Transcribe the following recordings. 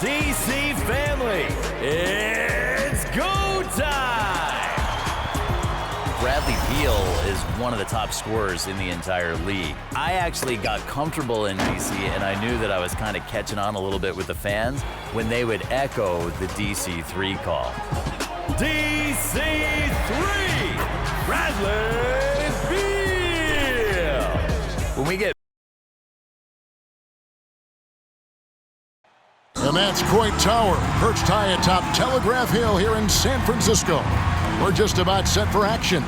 DC family, it's go time! Bradley Beal is one of the top scorers in the entire league. I actually got comfortable in DC, and I knew that I was kind of catching on a little bit with the fans when they would echo the DC3 call. DC3, Bradley Beal! When we get And that's Coit Tower, perched high atop Telegraph Hill here in San Francisco. We're just about set for action.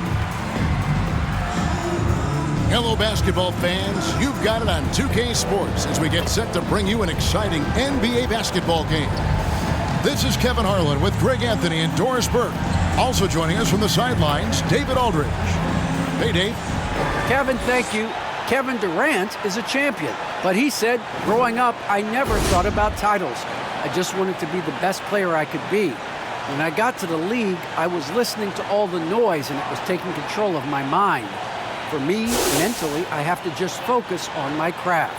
Hello, basketball fans. You've got it on 2K Sports as we get set to bring you an exciting NBA basketball game. This is Kevin Harlan with Greg Anthony and Doris Burke. Also joining us from the sidelines, David Aldridge. Hey, Dave. Kevin, thank you. Kevin Durant is a champion, but he said, growing up, I never thought about titles. I just wanted to be the best player I could be. When I got to the league, I was listening to all the noise and it was taking control of my mind. For me, mentally, I have to just focus on my craft.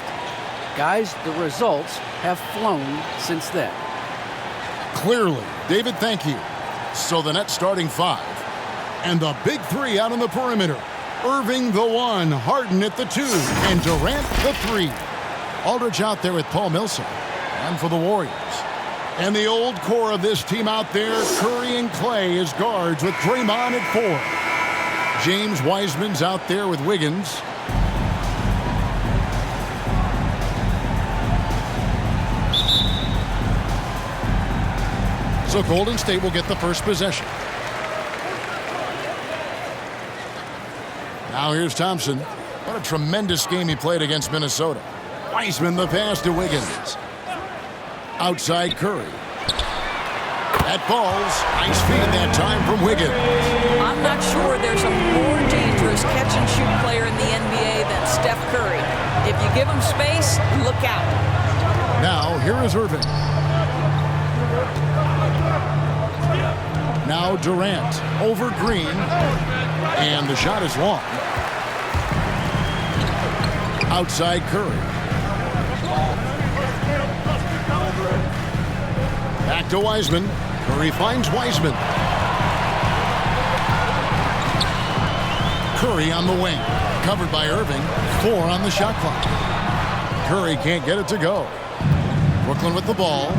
Guys, the results have flown since then. Clearly. David, thank you. So the net starting five. And the big three out on the perimeter. Irving the 1, Harden at the 2, and Durant the 3. Aldridge out there with Paul Millsap. And for the Warriors. And the old core of this team out there, Curry and Klay as guards with Draymond at 4. James Wiseman's out there with Wiggins. So Golden State will get the first possession. Now here's Thompson. What a tremendous game he played against Minnesota. Wiseman the pass to Wiggins. Outside Curry. That falls. Nice feed that time from Wiggins. I'm not sure there's a more dangerous catch-and-shoot player in the NBA than Steph Curry. If you give him space, look out. Now here is Irving. Now Durant over Green. And the shot is long. Outside Curry. Back to Wiseman. Curry finds Wiseman. Curry on the wing. Covered by Irving. 4 on the shot clock. Curry can't get it to go. Brooklyn with the ball.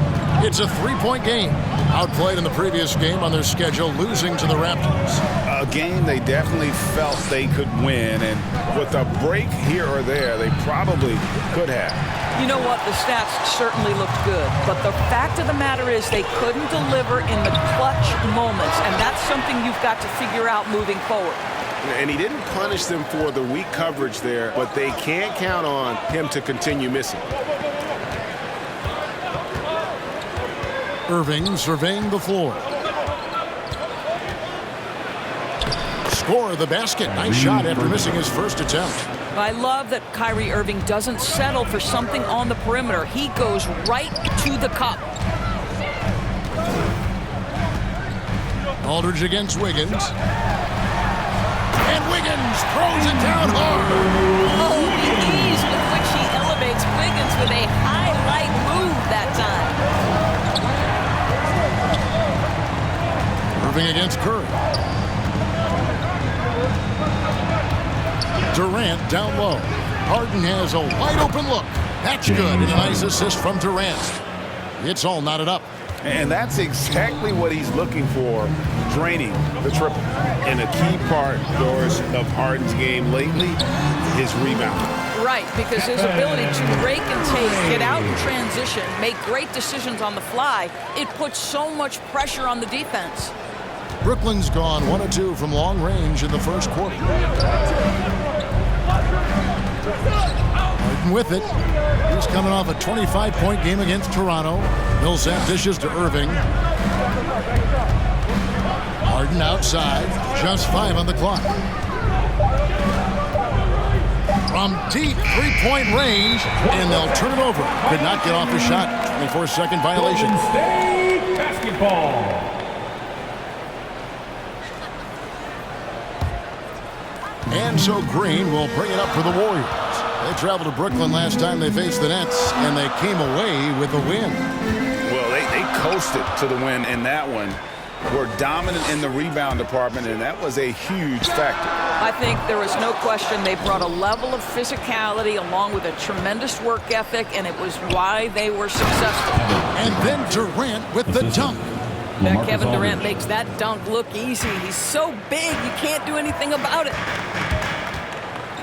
It's a 3-point game. Outplayed in the previous game on their schedule, losing to the Raptors. A game they definitely felt they could win, and with a break here or there, they probably could have. You know what? The stats certainly looked good, but the fact of the matter is they couldn't deliver in the clutch moments, and that's something you've got to figure out moving forward. And he didn't punish them for the weak coverage there, but they can't count on him to continue missing. Irving surveying the floor. Score of the basket. Nice shot after missing his first attempt. I love that Kyrie Irving doesn't settle for something on the perimeter. He goes right to the cup. Aldridge against Wiggins. And Wiggins throws it down hard. Oh, the ease with which he elevates Wiggins with a highlight move that time. Irving against Curry. Durant down low. Harden has a wide open look. That's good. And a nice assist from Durant. It's all knotted up. And that's exactly what he's looking for, draining the triple. And a key part, Doris, of Harden's game lately, his rebound. Right, because his ability to break and take, get out in transition, make great decisions on the fly, it puts so much pressure on the defense. Brooklyn's gone 1 of 2 from long range in the first quarter. Harden with it. He's coming off a 25-point game against Toronto. Millsap dishes to Irving. Harden outside. Just 5 on the clock. From deep 3-point range, and they'll turn it over. Could not get off the shot. 24-second violation. Golden State basketball. And so Green will bring it up for the Warriors. They traveled to Brooklyn last time they faced the Nets, and they came away with a win. Well, coasted to the win in that one. Were dominant in the rebound department, and that was a huge factor. I think there was no question they brought a level of physicality along with a tremendous work ethic, and it was why they were successful. And then Durant with the dunk. Now, Kevin Durant makes that dunk look easy. He's so big, you can't do anything about it.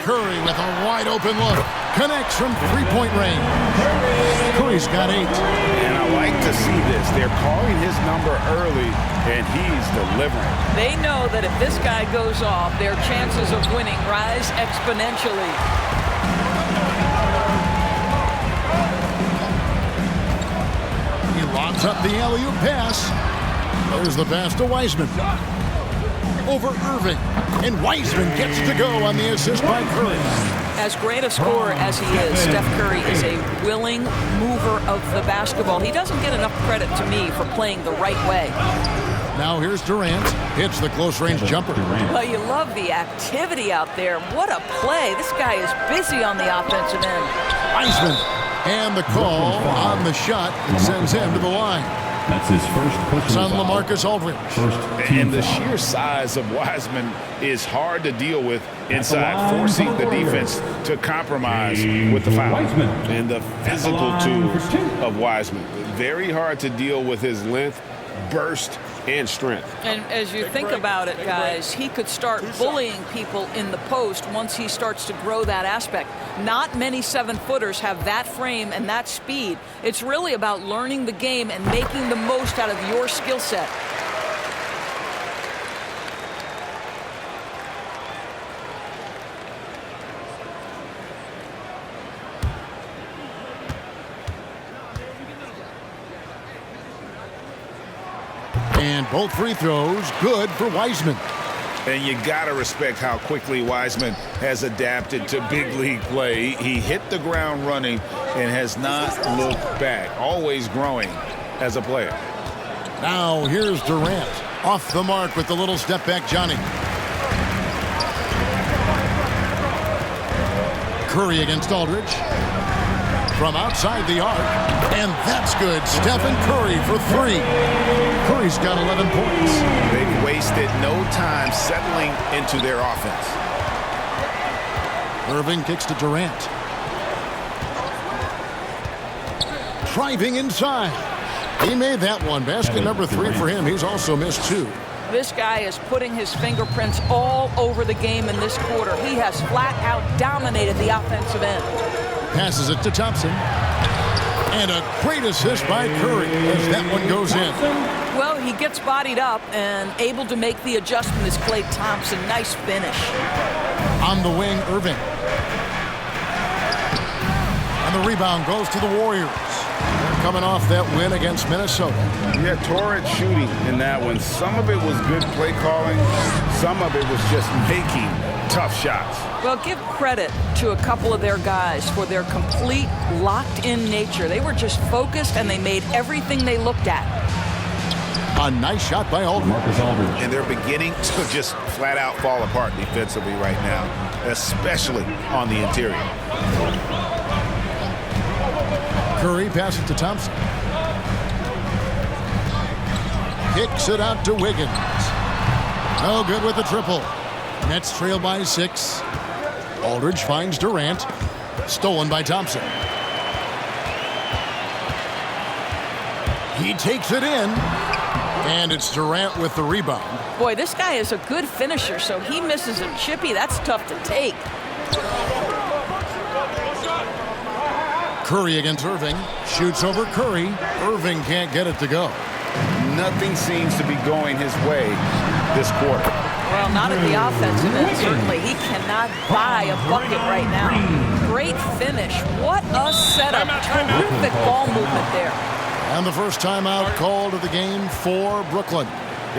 Curry with a wide open look. Connects from three-point range. Curry's got 8. And I like to see this. They're calling his number early, and he's delivering. They know that if this guy goes off, their chances of winning rise exponentially. He lobs up the alley-oop pass. There's the pass to Wiseman. Over Irving. And Wiseman gets to go on the assist by Curry. As great a scorer as he is, Steph Curry is a willing mover of the basketball. He doesn't get enough credit to me for playing the right way. Now here's Durant. Hits the close-range jumper. Well, you love the activity out there. What a play. This guy is busy on the offensive end. Wiseman. And the call on the shot sends him to the line. That's his first personal Son foul. LaMarcus Aldridge. And the sheer size of Wiseman is hard to deal with inside, forcing the defense to compromise with the foul. And the physical tools of Wiseman. Very hard to deal with his length, burst, and strength. And as you think about it, guys, he could start bullying people in the post once he starts to grow that aspect. Not many 7-footers have that frame and that speed. It's really about learning the game and making the most out of your skill set. And both free throws good for Wiseman. And you got to respect how quickly Wiseman has adapted to big league play. He hit the ground running and has not looked back, always growing as a player. Now here's Durant. Off the mark with the little step back Johnny. Curry against Aldridge. From outside the arc. And that's good. Stephen Curry for 3. Curry's got 11 points. They've wasted no time settling into their offense. Irving kicks to Durant. Driving inside. He made that one. Basket number 3 for him. He's also missed 2. This guy is putting his fingerprints all over the game in this quarter. He has flat out dominated the offensive end. Passes it to Thompson. And a great assist by Curry as that one goes in. Well, he gets bodied up and able to make the adjustment is Klay Thompson. Nice finish. On the wing, Irving. And the rebound goes to the Warriors. They're coming off that win against Minnesota. Yeah, torrid shooting in that one. Some of it was good play calling. Some of it was just making tough shots. Well, give credit to a couple of their guys for their complete locked-in nature. They were just focused, and they made everything they looked at. A nice shot by Aldridge. And they're beginning to just flat-out fall apart defensively right now, especially on the interior. Curry passes to Thompson. Kicks it out to Wiggins. No good with the triple. Nets trail by 6. Aldridge finds Durant. Stolen by Thompson. He takes it in. And it's Durant with the rebound. Boy, this guy is a good finisher, so he misses a chippy. That's tough to take. Curry against Irving. Shoots over Curry. Irving can't get it to go. Nothing seems to be going his way this quarter. Well, not at the offensive end, certainly. He cannot buy a bucket right now. Great finish. What a setup. Terrific ball movement there. And the first timeout called of the game for Brooklyn.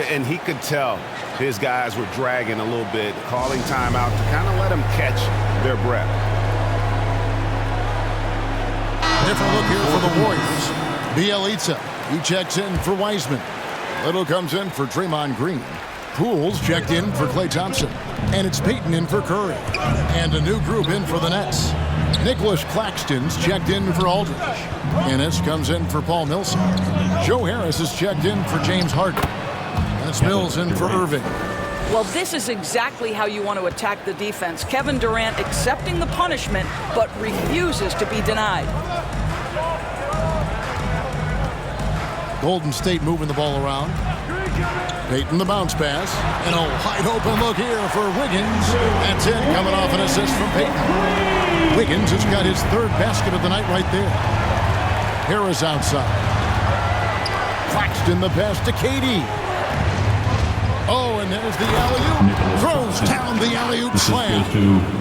And he could tell his guys were dragging a little bit, calling timeout to kind of let them catch their breath. Different look here for the Warriors. Bielitsa, he checks in for Wiseman. Little comes in for Draymond Green. Pools checked in for Klay Thompson. And it's Payton in for Curry. And a new group in for the Nets. Nicholas Claxton's checked in for Aldridge. Ennis comes in for Paul Millsap. Joe Harris is checked in for James Harden. And it's Mills in for Irving. Well, this is exactly how you want to attack the defense. Kevin Durant accepting the punishment, but refuses to be denied. Golden State moving the ball around. Payton the bounce pass. And a wide open look here for Wiggins. That's it, coming off an assist from Payton. Wiggins has got his third basket of the night right there. Harris outside. Claxton the pass to KD. Oh, and there's the alley-oop. Throws down the alley-oop slam.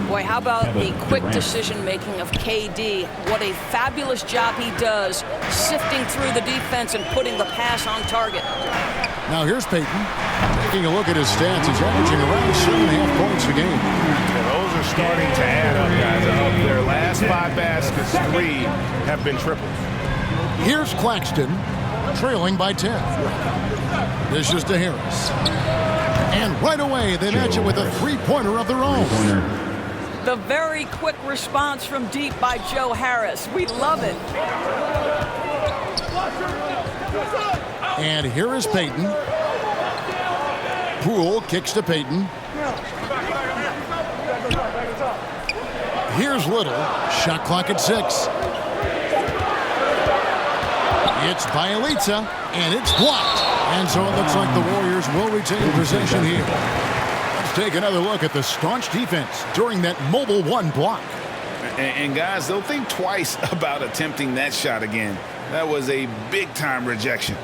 Boy, how about the quick decision-making of KD? What a fabulous job he does sifting through the defense and putting the pass on target. Now here's Payton. Taking a look at his stats, he's averaging around 7.5 points a game. Yeah, those are starting to add up, guys. Of their last 5 baskets, 3 have been triples. Here's Claxton, trailing by 10. This is to Harris. And right away, they match it with a three-pointer of their own. The very quick response from deep by Joe Harris. We love it. And here is Payton. Poole kicks to Payton. Here's Little. Shot clock at 6. It's Bielitsa, and it's blocked. And so it looks like the Warriors will retain possession here. Let's take another look at the staunch defense during that mobile 1 block. And guys, they'll think twice about attempting that shot again. That was a big-time rejection.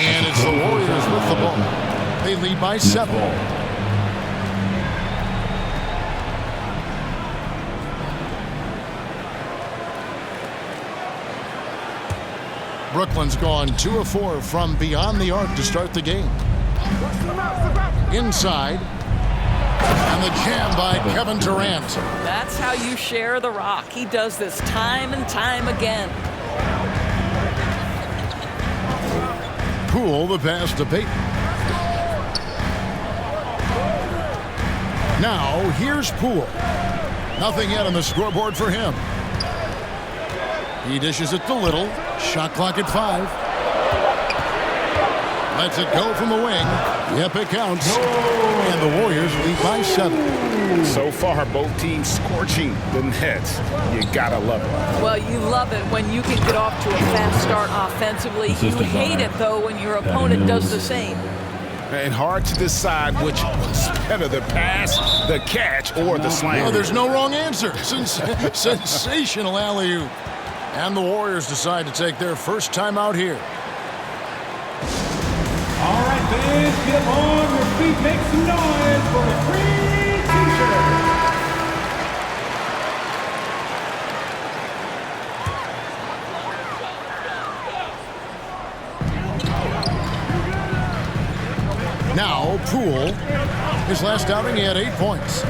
And it's the Warriors with the ball. They lead by 7. Brooklyn's gone 2 of 4 from beyond the arc to start the game. Inside. And the jam by Kevin Durant. That's how you share the rock. He does this time and time again. Poole the pass to Payton. Now here's Poole. Nothing yet on the scoreboard for him. He dishes it to Little. Shot clock at 5. Lets it go from the wing. Yep, it counts. And the Warriors lead by 7. So far, both teams scorching the Nets. You gotta love it. Well, you love it when you can get off to a fast start offensively. You hate it, though, when your opponent does the same. And hard to decide which was better, the pass, the catch, or the slam. Well, there's no wrong answer. Sensational alley-oop. And the Warriors decide to take their first time out here. All right, fans, get on your feet, make some noise for a free t-shirt. Now, Poole, his last outing, he had 8 points.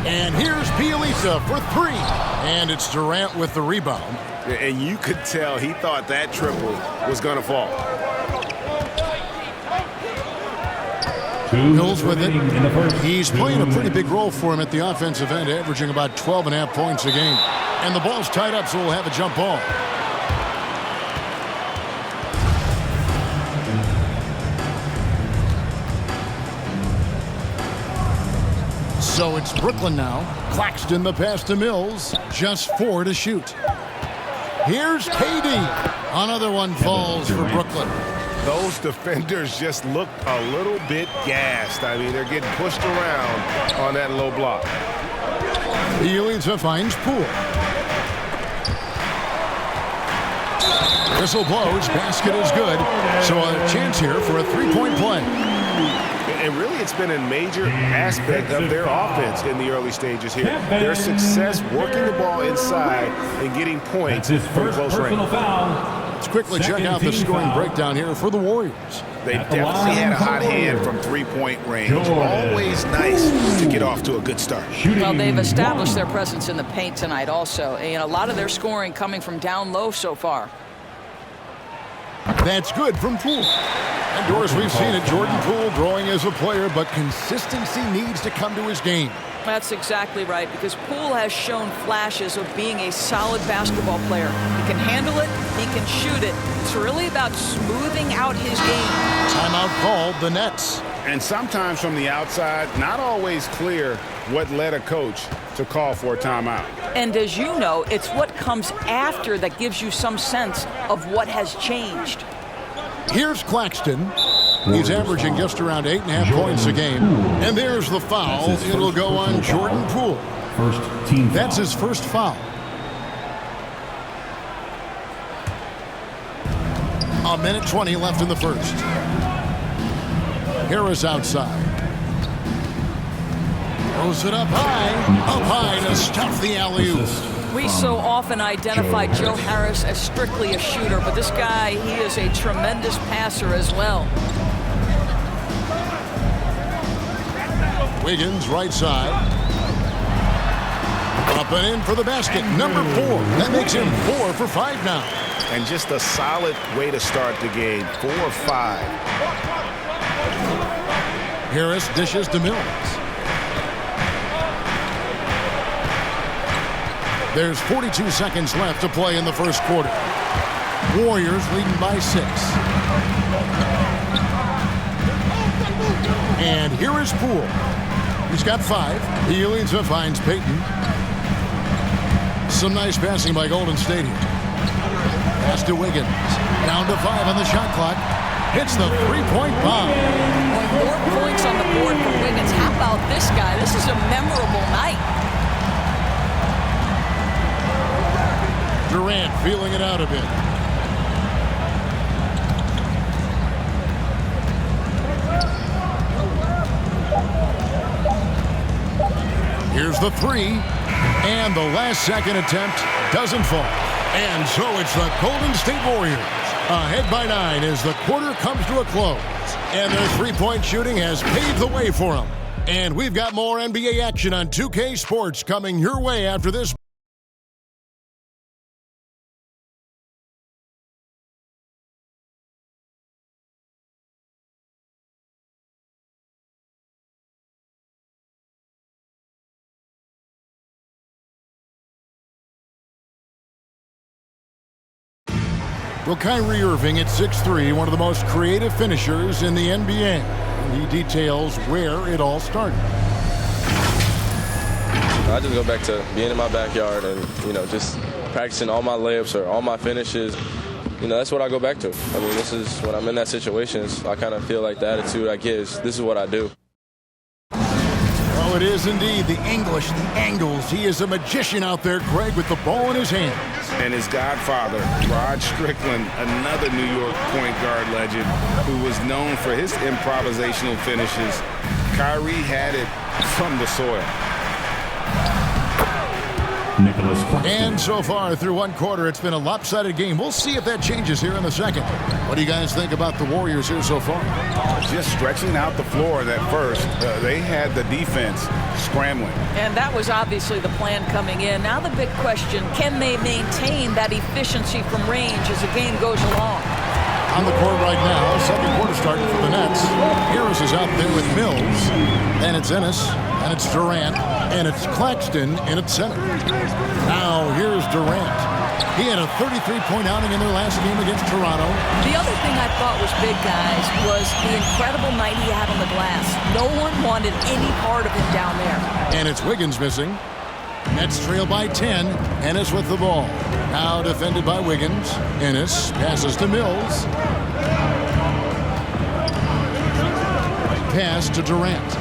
And here's Bielitsa for 3. And it's Durant with the rebound. And you could tell he thought that triple was going to fall. Mills with it. He's playing a pretty big role for him at the offensive end, averaging about 12.5 points a game. And the ball's tied up, so we'll have a jump ball. So it's Brooklyn now. Claxton the pass to Mills. Just 4 to shoot. Here's KD. Another one falls for Brooklyn. Those defenders just look a little bit gassed. I mean, they're getting pushed around on that low block. Bielitsa finds Poole. Whistle blows. Basket is good. So a chance here for a 3-point play. And really, it's been a major aspect of their offense in the early stages here. Their success working the ball inside and getting points from close range. Foul. Let's quickly check out the scoring breakdown here for the Warriors. They definitely had a hot hand from three-point range. Always nice to get off to a good start. Well, they've established their presence in the paint tonight also. And a lot of their scoring coming from down low so far. That's good from Poole. And Doris, we've seen it. Jordan Poole growing as a player, but consistency needs to come to his game. That's exactly right, because Poole has shown flashes of being a solid basketball player. He can handle it, he can shoot it. It's really about smoothing out his game. Timeout called, the Nets. And sometimes from the outside, not always clear what led a coach to call for a timeout. And as you know, it's what comes after that gives you some sense of what has changed. Here's Claxton. He's averaging just around 8.5 points a game. And there's the foul. It'll go on Jordan Poole. That's his first foul. A minute 20 left in the first. Harris outside. Throws it up high to stuff the alley-oop. We so often identify Joe Harris as strictly a shooter, but this guy, he is a tremendous passer as well. Wiggins right side. Up and in for the basket. Number 4. That makes him 4 for 5 now. And just a solid way to start the game. 4 or 5. Harris dishes to Mills. There's 42 seconds left to play in the first quarter. Warriors leading by 6. And here is Poole. He's got 5. He leads and finds Payton. Some nice passing by Golden State here. Pass to Wiggins. Down to 5 on the shot clock. Hits the three-point bomb. More points on the board for Wiggins. How about this guy? This is a memorable night. Durant feeling it out a bit. Here's the 3. And the last second attempt doesn't fall. And so it's the Golden State Warriors ahead by 9 as the quarter comes to a close. And their three-point shooting has paved the way for them. And we've got more NBA action on 2K Sports coming your way after this. Well, Kyrie Irving at 6'3", one of the most creative finishers in the NBA. And he details where it all started. I just go back to being in my backyard and, just practicing all my layups or all my finishes. That's what I go back to. I mean, this is when I'm in that situation, I kind of feel like the attitude I get is this is what I do. Oh, it is indeed the English, the angles. He is a magician out there, Greg, with the ball in his hand. And his godfather, Rod Strickland, another New York point guard legend who was known for his improvisational finishes. Kyrie had it from the soil. And so far through one quarter, it's been a lopsided game. We'll see if that changes here in the second. What do you guys think about the Warriors here so far? Just stretching out the floor that first. They had the defense scrambling. And that was obviously the plan coming in. Now the big question, can they maintain that efficiency from range as the game goes along? On the court right now, second quarter starting for the Nets. Harris is out there with Mills. And it's Ennis. And it's Durant. And it's Claxton in its center. Now here's Durant. He had a 33-point outing in their last game against Toronto. The other thing I thought was big, guys, was the incredible night he had on the glass. No one wanted any part of him down there. And it's Wiggins missing. Nets trail by 10. Ennis with the ball. Now defended by Wiggins. Ennis passes to Mills. Pass to Durant.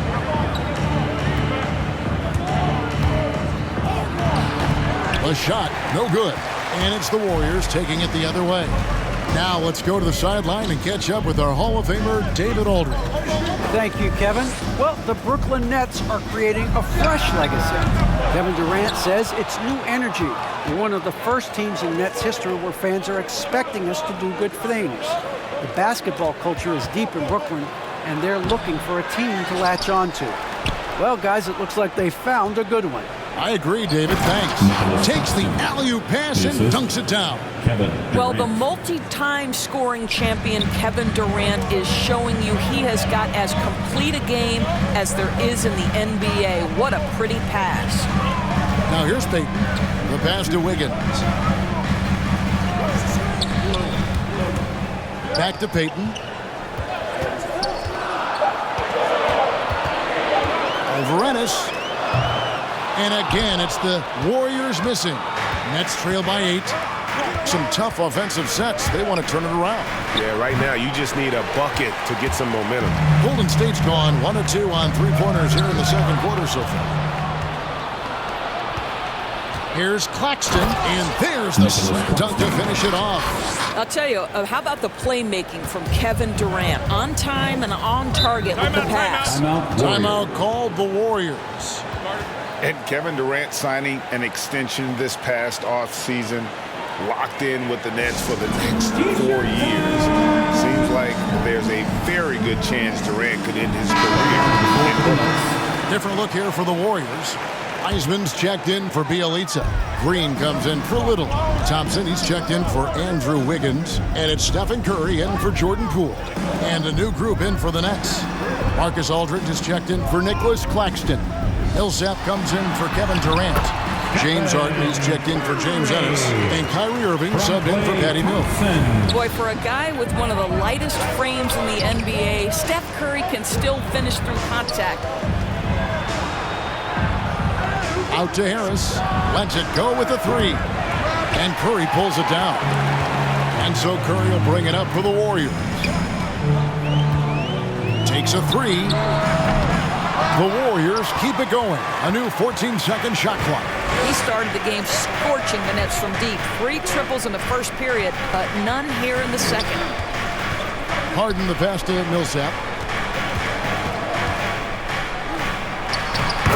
A shot, no good. And it's the Warriors taking it the other way. Now let's go to the sideline and catch up with our Hall of Famer, David Aldridge. Thank you, Kevin. Well, the Brooklyn Nets are creating a fresh legacy. Kevin Durant says it's new energy. We're one of the first teams in Nets history where fans are expecting us to do good things. The basketball culture is deep in Brooklyn, and they're looking for a team to latch on to. Well, guys, it looks like they found a good one. I agree, David. Thanks. Takes the alley-oop pass and dunks it down. Well, the multi-time scoring champion Kevin Durant is showing you he has got as complete a game as there is in the NBA. What a pretty pass. Now here's Peyton. The pass to Wiggins. Back to Peyton. Over Ennis. And again, it's the Warriors missing. Nets trail by 8. Some tough offensive sets. They want to turn it around. Yeah, right now you just need a bucket to get some momentum. Golden State's gone 1 of 2 on three-pointers here in the second quarter so far. Here's Claxton, and there's the slam dunk to finish it off. I'll tell you, how about the playmaking from Kevin Durant? On time and on target with the pass. Timeout called the Warriors. And Kevin Durant signing an extension this past offseason, locked in with the Nets for the next 4 years. Seems like there's a very good chance Durant could end his career in Brooklyn. Different look here for the Warriors. Wiseman's checked in for Bielitsa. Green comes in for Little. Thompson, he's checked in for Andrew Wiggins. And it's Stephen Curry in for Jordan Poole. And a new group in for the Nets. Marcus Aldridge is checked in for Nicholas Claxton. Millsap comes in for Kevin Durant. James Harden is checked in for James Ennis. And Kyrie Irving subbed in for Patty Mills. Boy, for a guy with one of the lightest frames in the NBA, Steph Curry can still finish through contact. Out to Harris. Lets it go with a 3. And Curry pulls it down. And so Curry will bring it up for the Warriors. Takes a 3. The Warriors keep it going. A new 14-second shot clock. He started the game scorching the Nets from deep. 3 triples in the first period, but none here in the second. Harden the pass to Millsap.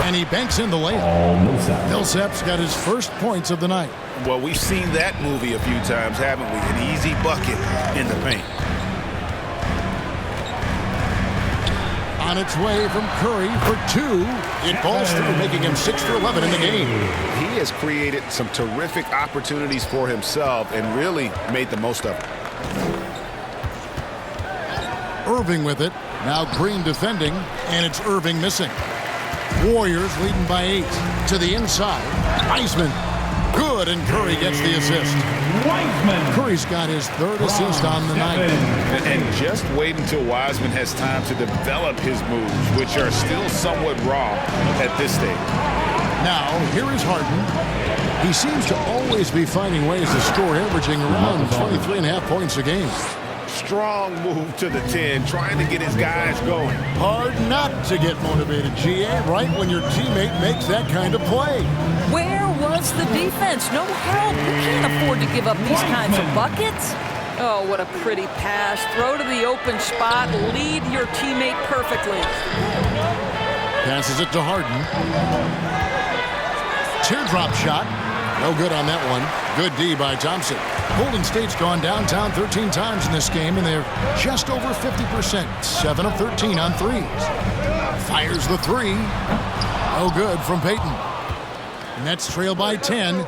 And he banks in the layup. Millsap's got his first points of the night. Well, we've seen that movie a few times, haven't we? An easy bucket in the paint. On its way from Curry for 2. It falls through, making him 6 for 11 in the game. He has created some terrific opportunities for himself and really made the most of it. Irving with it. Now Green defending, and it's Irving missing. Warriors leading by 8. To the inside. Wiseman. Good, and Curry gets the assist. Curry's got his 3rd assist on the night. And just wait until Wiseman has time to develop his moves, which are still somewhat raw at this stage. Now, here is Harden. He seems to always be finding ways to score, averaging around 23.5 points a game. Strong move to the 10, trying to get his guys going. Hard not to get motivated, GA, right when your teammate makes that kind of play. Where was the defense? No help. You can't afford to give up these kinds of buckets. Oh, what a pretty pass. Throw to the open spot. Lead your teammate perfectly. Passes it to Harden. Teardrop shot. No good on that one. Good D by Thompson. Golden State's gone downtown 13 times in this game, and they're just over 50%. 7 of 13 on threes. Fires the 3. No good from Peyton. Nets trail by 10.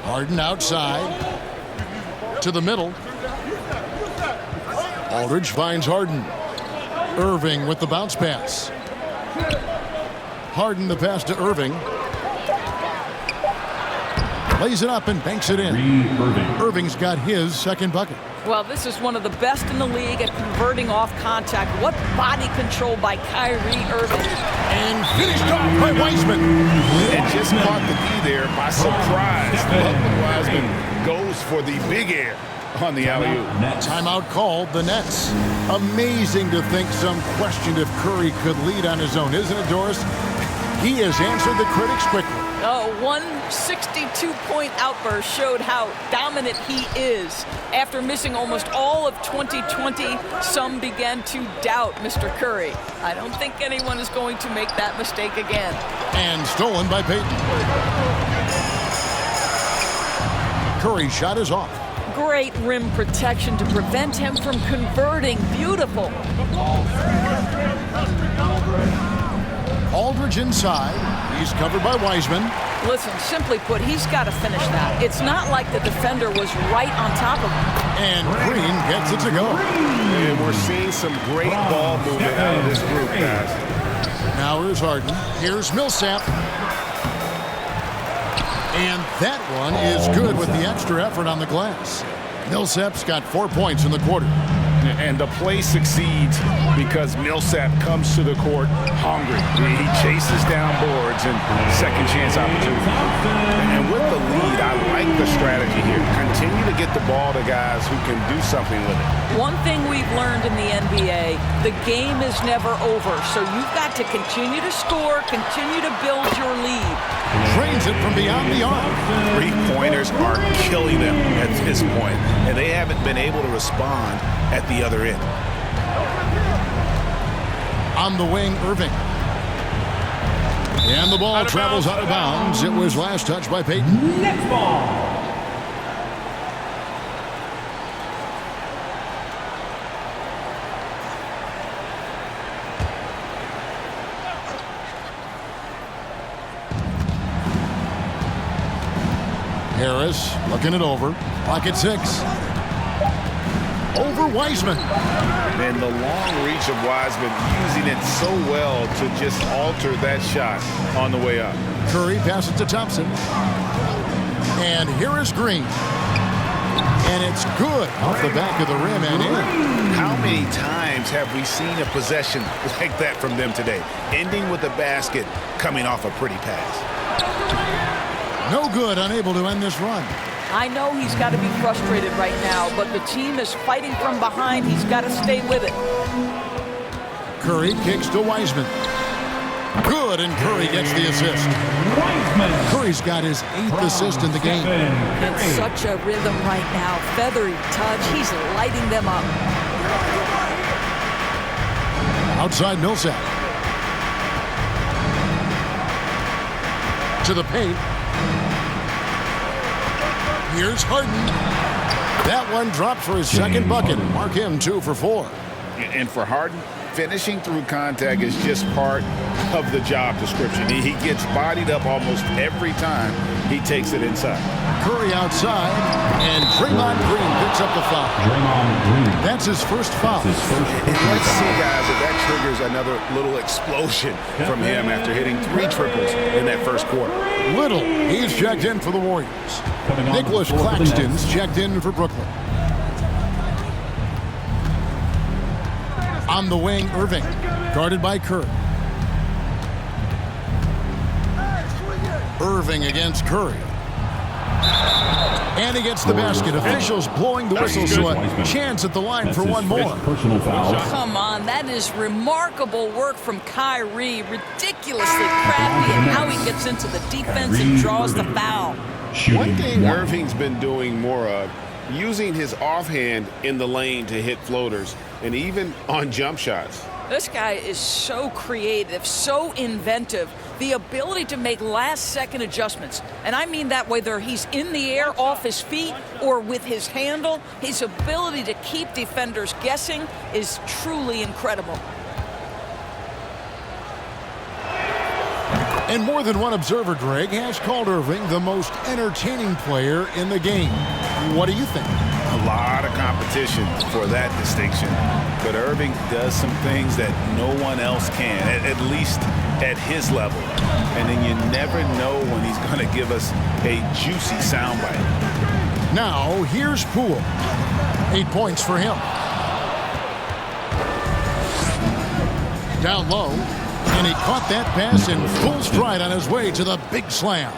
Harden outside. To the middle. Aldridge finds Harden. Irving with the bounce pass. Harden the pass to Irving. Lays it up and banks it in. Irving's got his second bucket. Well, this is one of the best in the league at converting off contact. What body control by Kyrie Irving. And finished off by Wiseman. And just caught the D there by surprise. Ludwig Wiseman goes for the big air on the alley-oop. Timeout called the Nets. Amazing to think some questioned if Curry could lead on his own, isn't it, Doris? He has answered the critics quickly. Oh, one 62-point outburst showed how dominant he is. After missing almost all of 2020, some began to doubt Mr. Curry. I don't think anyone is going to make that mistake again. And stolen by Payton. Curry's shot is off. Great rim protection to prevent him from converting. Beautiful. Aldridge inside. He's covered by Wiseman. Listen, simply put, he's got to finish that. It's not like the defender was right on top of him. And Green gets it to go. And we're seeing some great ball movement out of this group, guys. Now here's Harden. Here's Millsap. And that one is good with the extra effort on the glass. Millsap's got 4 points in the quarter. And the play succeeds because Millsap comes to the court hungry. He chases down boards and second chance opportunities. And with the lead, I like the strategy here. Continue to get the ball to guys who can do something with it. One thing we've learned in the NBA, the game is never over. So you've got to continue to score, continue to build your lead. Drains it from beyond the arc. Three-pointers are killing them at this point, and they haven't been able to respond at the other end. On the wing, Irving. And the ball travels out of bounds. It was last touched by Payton. Next ball. Harris looking it over. Pocket 6. Over Wiseman. And the long reach of Wiseman, using it so well to just alter that shot on the way up. Curry passes to Thompson. And here is Green. And it's good off the back of the rim and in. How many times have we seen a possession like that from them today? Ending with a basket, coming off a pretty pass. No good, unable to end this run. I know he's got to be frustrated right now, but the team is fighting from behind. He's got to stay with it. Curry kicks to Wiseman. Good, and Curry gets the assist. Curry's got his 8th assist in the game. In such a rhythm right now. Feathery touch. He's lighting them up. Outside Millsap. To the paint. Here's Harden. That one dropped for his second bucket. Mark him 2 for 4. And for Harden, finishing through contact is just part of the job description. He gets bodied up almost every time he takes it inside. Curry outside, and Draymond Green picks up the foul. That's his first foul. And let's see, guys, if that triggers another little explosion from him after hitting 3 triples in that first quarter. Little, he's checked in for the Warriors. Nicholas Claxton's checked in for Brooklyn. On the wing, Irving, guarded by Curry. Irving against Curry. And he gets the basket. Officials blowing the whistle, so a chance at the line for one more. Come on, that is remarkable work from Kyrie. Ridiculously crafty in how he gets into the defense and draws the foul. One thing Irving's been doing more of, using his offhand in the lane to hit floaters, and even on jump shots. This guy is so creative, so inventive. The ability to make last-second adjustments. And I mean that whether he's in the air off his feet or with his handle, his ability to keep defenders guessing is truly incredible. And more than one observer, Greg, has called Irving the most entertaining player in the game. What do you think? A lot of competition for that distinction. But Irving does some things that no one else can, at least at his level. And then you never know when he's going to give us a juicy soundbite. Now, here's Poole. 8 points for him. Down low, and he caught that pass in full stride on his way to the big slam.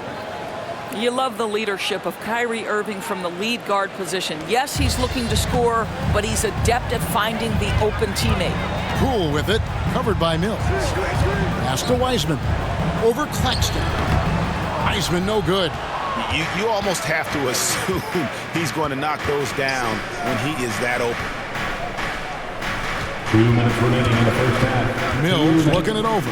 You love the leadership of Kyrie Irving from the lead guard position. Yes, he's looking to score, but he's adept at finding the open teammate. Poole with it, covered by Mills. Pass to Wiseman. Over Claxton. Wiseman, no good. You almost have to assume he's going to knock those down when he is that open. 2 minutes remaining in the first half. Mills looking it over.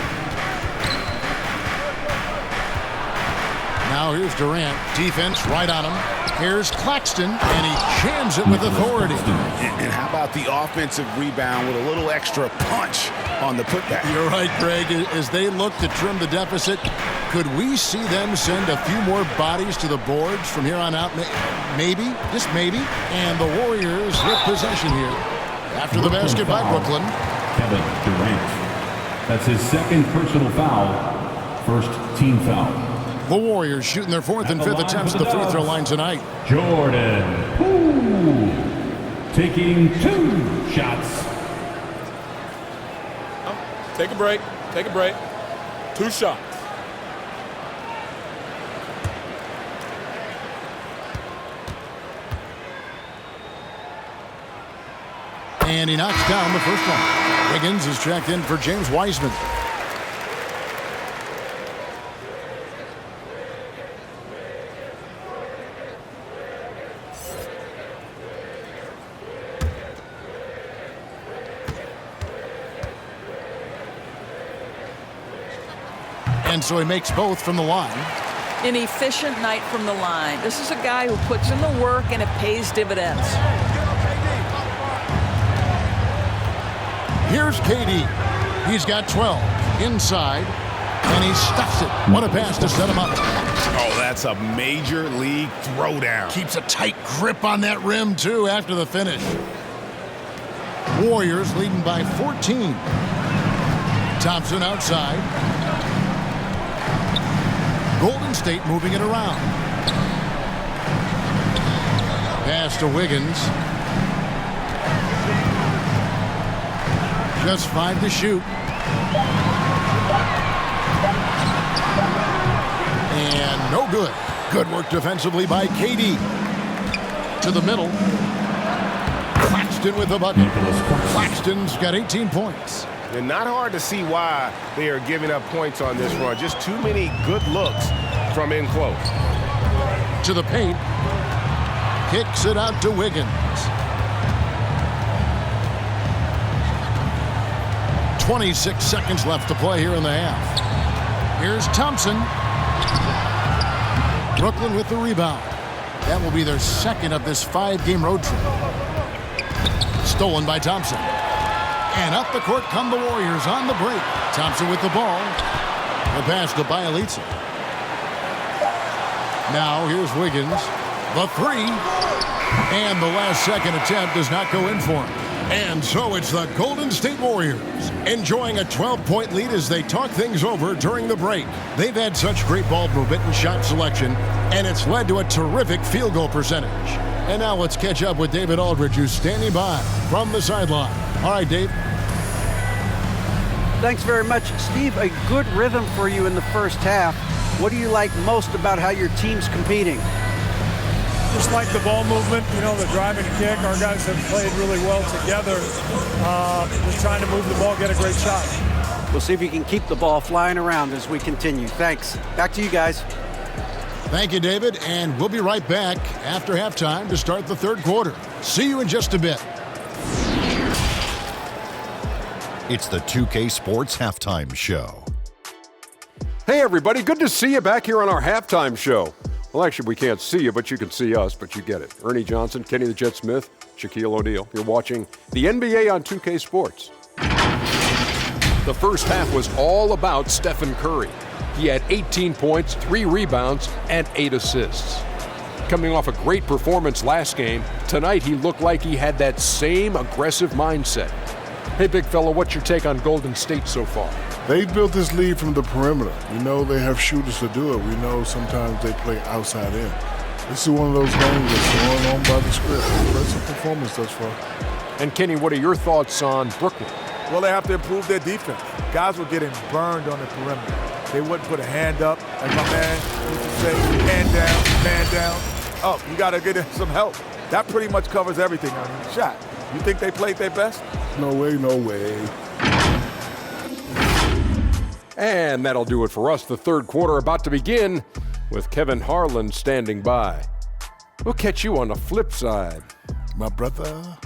Now here's Durant. Defense right on him. Here's Claxton, and he jams it with authority. And how about the offensive rebound with a little extra punch on the putback? You're right, Greg. As they look to trim the deficit, could we see them send a few more bodies to the boards from here on out? Maybe, just maybe. And the Warriors with possession here. After the basket by Brooklyn. Kevin Durant. That's his second personal foul. First team foul. The Warriors shooting their fourth and fifth attempts at the free throw line tonight. Jordan Poole taking 2 shots. Take a break. Take a break. 2 shots. And he knocks down the first one. Wiggins is checked in for James Wiseman. And so he makes both from the line. An efficient night from the line. This is a guy who puts in the work and it pays dividends. Here's KD. He's got 12 inside, and he stuffs it. What a pass to set him up. Oh, that's a major league throwdown. Keeps a tight grip on that rim, too, after the finish. Warriors leading by 14. Thompson outside. Golden State moving it around. Pass to Wiggins. Just 5 to shoot. And no good. Good work defensively by KD. To the middle. Claxton with the bucket. Claxton's got 18 points. And not hard to see why they are giving up points on this run. Just too many good looks from in close. To the paint. Kicks it out to Wiggins. 26 seconds left to play here in the half. Here's Thompson. Brooklyn with the rebound. That will be their second of this 5-game road trip. Stolen by Thompson. And up the court come the Warriors on the break. Thompson with the ball. The pass to Bielitsa. Now here's Wiggins. The 3. And the last second attempt does not go in for him. And so it's the Golden State Warriors enjoying a 12-point lead as they talk things over during the break. They've had such great ball movement and shot selection, and it's led to a terrific field goal percentage. And now let's catch up with David Aldridge, who's standing by from the sideline. All right, Dave. Thanks very much, Steve. A good rhythm for you in the first half. What do you like most about how your team's competing? Just like the ball movement, you know, the drive and kick. Our guys have played really well together. Just trying to move the ball, get a great shot. We'll see if you can keep the ball flying around as we continue. Thanks. Back to you guys. Thank you, David. And we'll be right back after halftime to start the third quarter. See you in just a bit. It's the 2K Sports Halftime Show. Hey, everybody. Good to see you back here on our halftime show. Well, actually, we can't see you, but you can see us, but you get it. Ernie Johnson, Kenny the Jet Smith, Shaquille O'Neal. You're watching the NBA on 2K Sports. The first half was all about Stephen Curry. He had 18 points, 3 rebounds, and 8 assists. Coming off a great performance last game, tonight he looked like he had that same aggressive mindset. Hey, big fella, what's your take on Golden State so far? They've built this lead from the perimeter. We know they have shooters to do it. We know sometimes they play outside in. This is one of those games that's going on by the script. Impressive performance thus far. And Kenny, what are your thoughts on Brooklyn? Well, they have to improve their defense. Guys were getting burned on the perimeter. They wouldn't put a hand up, like my man used to say, hand down, man down. Oh, you got to get some help. That pretty much covers everything on the shot. You think they played their best? No way, no way. And that'll do it for us. The third quarter about to begin. with Kevin Harlan standing by. We'll catch you on the flip side, my brother.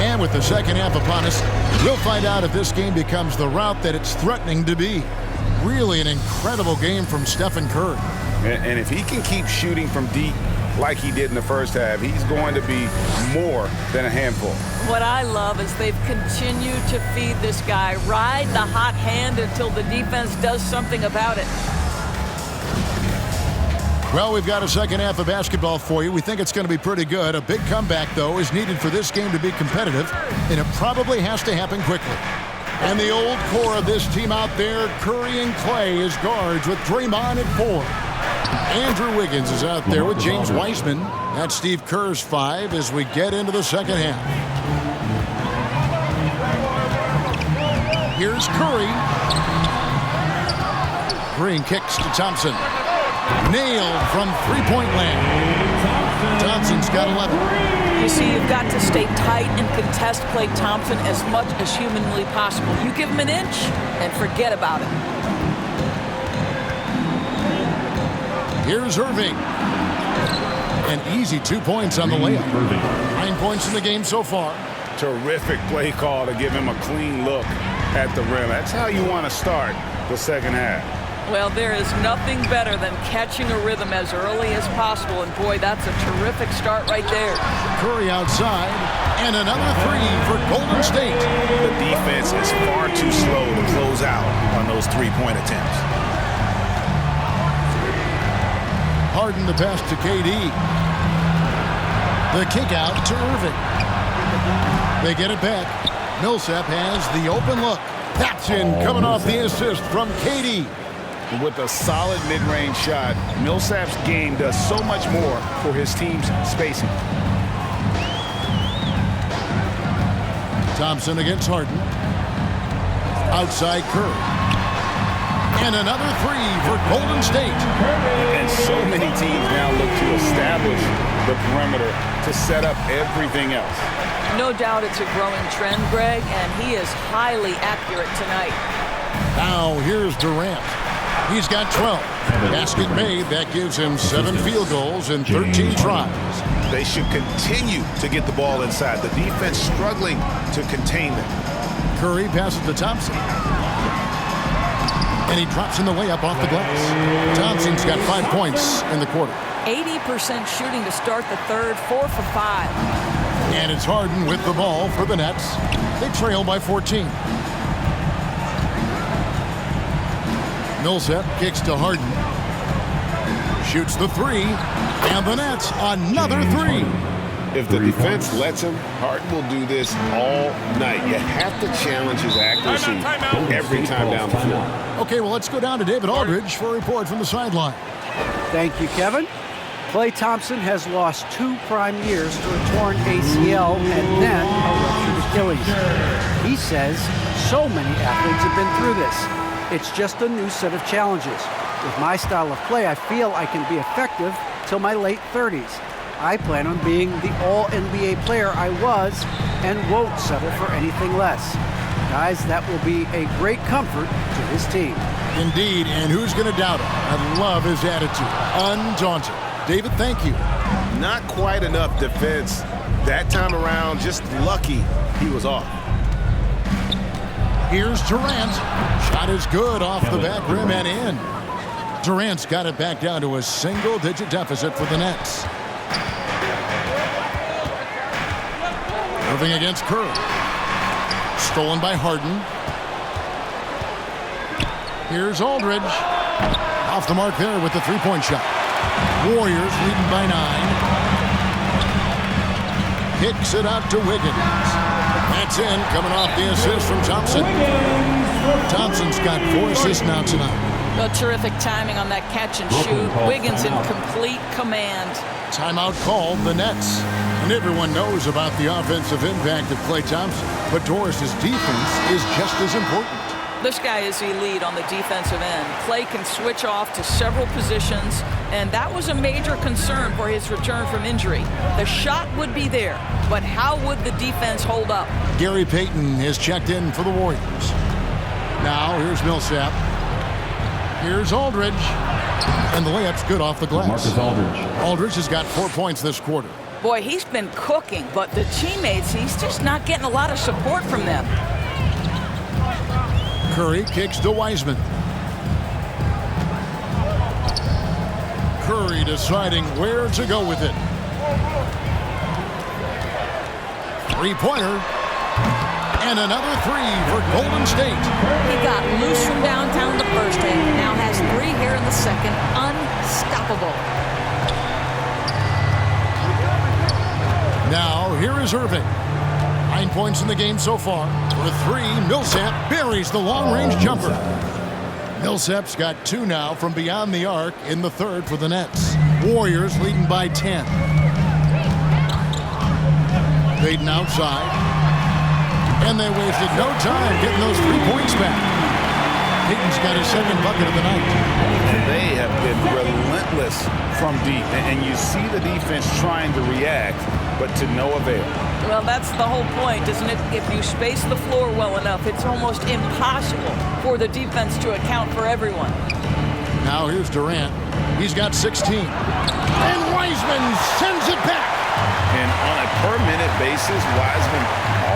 And with the second half upon us, we'll find out if this game becomes the route that it's threatening to be. Really an incredible game from Stephen Curry. And if he can keep shooting from deep like he did in the first half, he's going to be more than a handful. What I love is they've continued to feed this guy, ride the hot hand until the defense does something about it. Well, we've got a second half of basketball for you. We think it's going to be pretty good. A big comeback, though, is needed for this game to be competitive, and it probably has to happen quickly. And the old core of this team out there, Curry and Klay as guards with Draymond at 4. Andrew Wiggins is out there with James Wiseman. That's Steve Kerr's 5 as we get into the second half. Here's Curry. Green kicks to Thompson. Nailed from three-point land. Thompson's got 11. You see, you've got to stay tight and contest Klay Thompson as much as humanly possible. You give him an inch and forget about it. Here's Irving. An easy 2 points on the layup. 9 points in the game so far. Terrific play call to give him a clean look at the rim. That's how you want to start the second half. Well, there is nothing better than catching a rhythm as early as possible, and boy, that's a terrific start right there. Curry outside, and another 3 for Golden State. The defense is far too slow to close out on those three-point attempts. Harden the pass to KD. The kick out to Irving. They get it back. Millsap has the open look. That's in, coming off the assist from KD. With a solid mid-range shot, Millsap's game does so much more for his team's spacing. Thompson against Harden. Outside Curry. And another 3 for Golden State. And so many teams now look to establish the perimeter to set up everything else. No doubt it's a growing trend, Greg, and he is highly accurate tonight. Now here's Durant. He's got 12. Basket made. That gives him 7 field goals and 13 tries. They should continue to get the ball inside. The defense struggling to contain them. Curry passes to Thompson. And he drops in the layup off the glass. Thompson's got 5 points in the quarter. 80% shooting to start the third, 4 for 5. And it's Harden with the ball for the Nets. They trail by 14. Millsap kicks to Harden. Shoots the 3. And the Nets, another 3. If the defense lets him, Harden will do this all night. You have to challenge his accuracy every time down the floor. Okay, well, let's go down to David Aldridge for a report from the sideline. Thank you, Kevin. Klay Thompson has lost 2 prime years to a torn ACL and then a ruptured Achilles. He says so many athletes have been through this. It's just a new set of challenges. With my style of play, I feel I can be effective till my late 30s. I plan on being the all-NBA player I was and won't settle for anything less. Guys, that will be a great comfort to his team. Indeed, and who's going to doubt him? I love his attitude. Undaunted. David, thank you. Not quite enough defense that time around. Just lucky he was off. Here's Durant. Shot is good off the back rim and in. Durant's got it back down to a single-digit deficit for the Nets. Irving against Curry. Stolen by Harden. Here's Aldridge. Off the mark there with the three-point shot. Warriors leading by 9. Kicks it out to Wiggins. That's in, coming off the assist from Thompson. Thompson's got 4 assists now tonight. Well, terrific timing on that catch and shoot. Wiggins in complete command. Timeout called the Nets. And everyone knows about the offensive impact of Klay Thompson. But Doris's defense is just as important. This guy is elite on the defensive end. Klay can switch off to several positions, and that was a major concern for his return from injury. The shot would be there, but how would the defense hold up? Gary Payton is checked in for the Warriors. Now here's Millsap. Here's Aldridge. And the layup's good off the glass. Marcus Aldridge. Aldridge has got 4 points this quarter. Boy, he's been cooking, but the teammates, he's just not getting a lot of support from them. Curry kicks to Wiseman. Curry deciding where to go with it. Three-pointer. And another three for Golden State. He got loose from downtown the first half. Now has 3 here in the second. Unstoppable. Now here is Irving. 9 points in the game so far. For 3, Millsap buries the long-range jumper. Millsap's got 2 now from beyond the arc in the third for the Nets. Warriors leading by 10. Payton outside. And they wasted no time getting those 3 points back. Payton's got his second bucket of the night. They have been relentless from deep, and you see the defense trying to react, but to no avail. Well, that's the whole point, isn't it? If you space the floor well enough, it's almost impossible for the defense to account for everyone. Now here's Durant. He's got 16. And Wiseman sends it back. And on a per-minute basis, Wiseman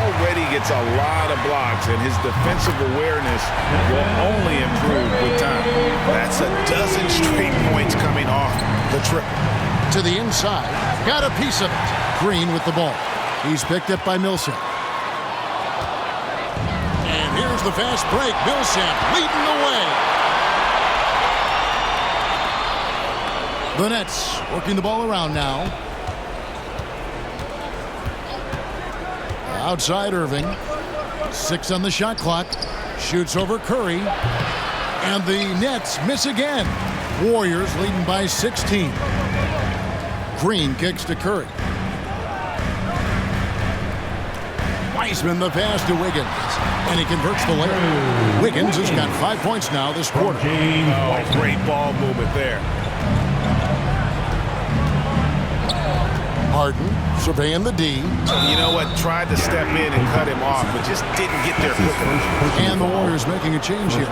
already gets a lot of blocks, and his defensive awareness will only improve with time. That's a dozen straight points coming off the triple. To the inside. Got a piece of it. Green with the ball. He's picked up by Millsap. And here's the fast break. Millsap leading the way. The Nets working the ball around now. Outside Irving. 6 on the shot clock. Shoots over Curry. And the Nets miss again. Warriors leading by 16. Green kicks to Curry. Wiseman the pass to Wiggins. And he converts the layup. Wiggins has got 5 points now this quarter. Oh, great ball movement there. Harden surveying the D. You know what? Tried to step in and cut him off, but just didn't get there quickly. And the Warriors making a change here.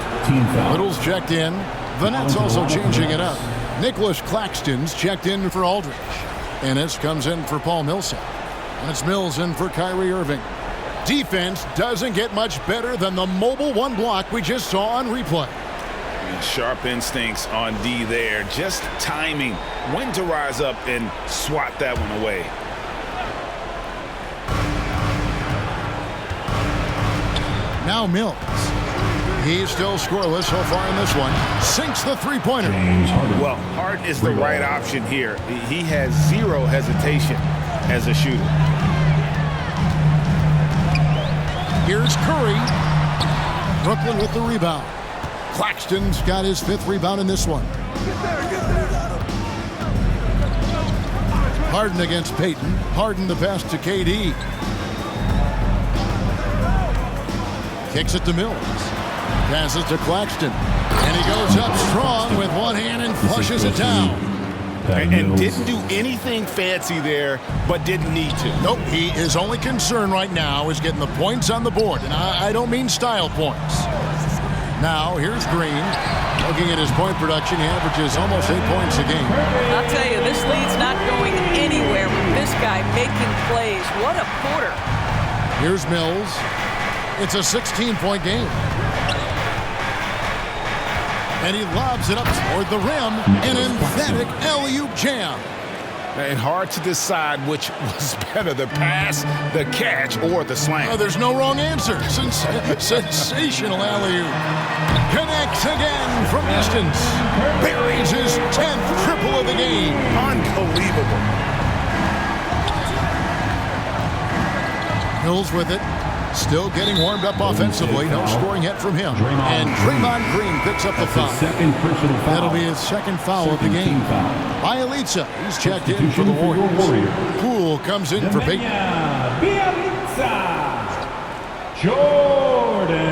Little's checked in. The Nets also changing it up. Nicholas Claxton's checked in for Aldridge. Ennis comes in for Paul Millsap. And it's Mills in for Kyrie Irving. Defense doesn't get much better than the mobile 1 block we just saw on replay. Sharp instincts on D there. Just timing when to rise up and swat that one away. Now Mills. He's still scoreless so far in this one. Sinks the three-pointer. Well, Harden is the right option here. He has 0 hesitation as a shooter. Here's Curry. Brooklyn with the rebound. Claxton's got his 5th rebound in this one. Harden against Payton. Harden the pass to KD. Kicks it to Mills. Passes to Claxton. And he goes up strong with one hand and flushes it down. And didn't do anything fancy there, but didn't need to. Nope, his only concern right now is getting the points on the board. And I don't mean style points. Now, here's Green. Looking at his point production, he averages almost 8 points a game. I'll tell you, this lead's not going anywhere with this guy making plays. What a quarter. Here's Mills. It's a 16-point game. And he lobs it up toward the rim. An emphatic alley-oop jam. And hard to decide which was better, the pass, the catch, or the slam. There's no wrong answer. Sensational alley-oop. Connects again from distance. Buries his 10th triple of the game. Unbelievable. Mills with it. Still getting warmed up offensively. No scoring yet from him. And Draymond Green picks up the foul. That'll be his 2nd foul of the game. Bielitsa, he's checked in for the Warriors. Poole comes in for Payton. Bielitsa. Jordan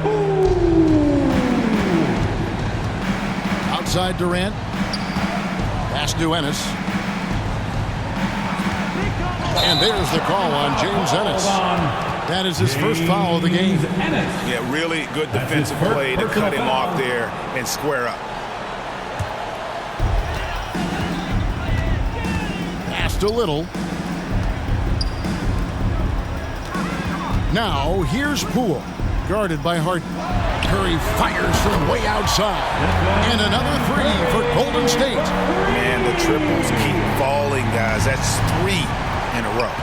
Poole. outside Durant. Pass to Ennis. And there's the call on James Ennis. That is his first foul of the game. Yeah, really good defensive play to cut him off there and square up. Pass to Little. Now, here's Poole, guarded by Harden. Curry fires from way outside. And another three for Golden State. Man, the triples keep falling, guys. That's 3 in a row.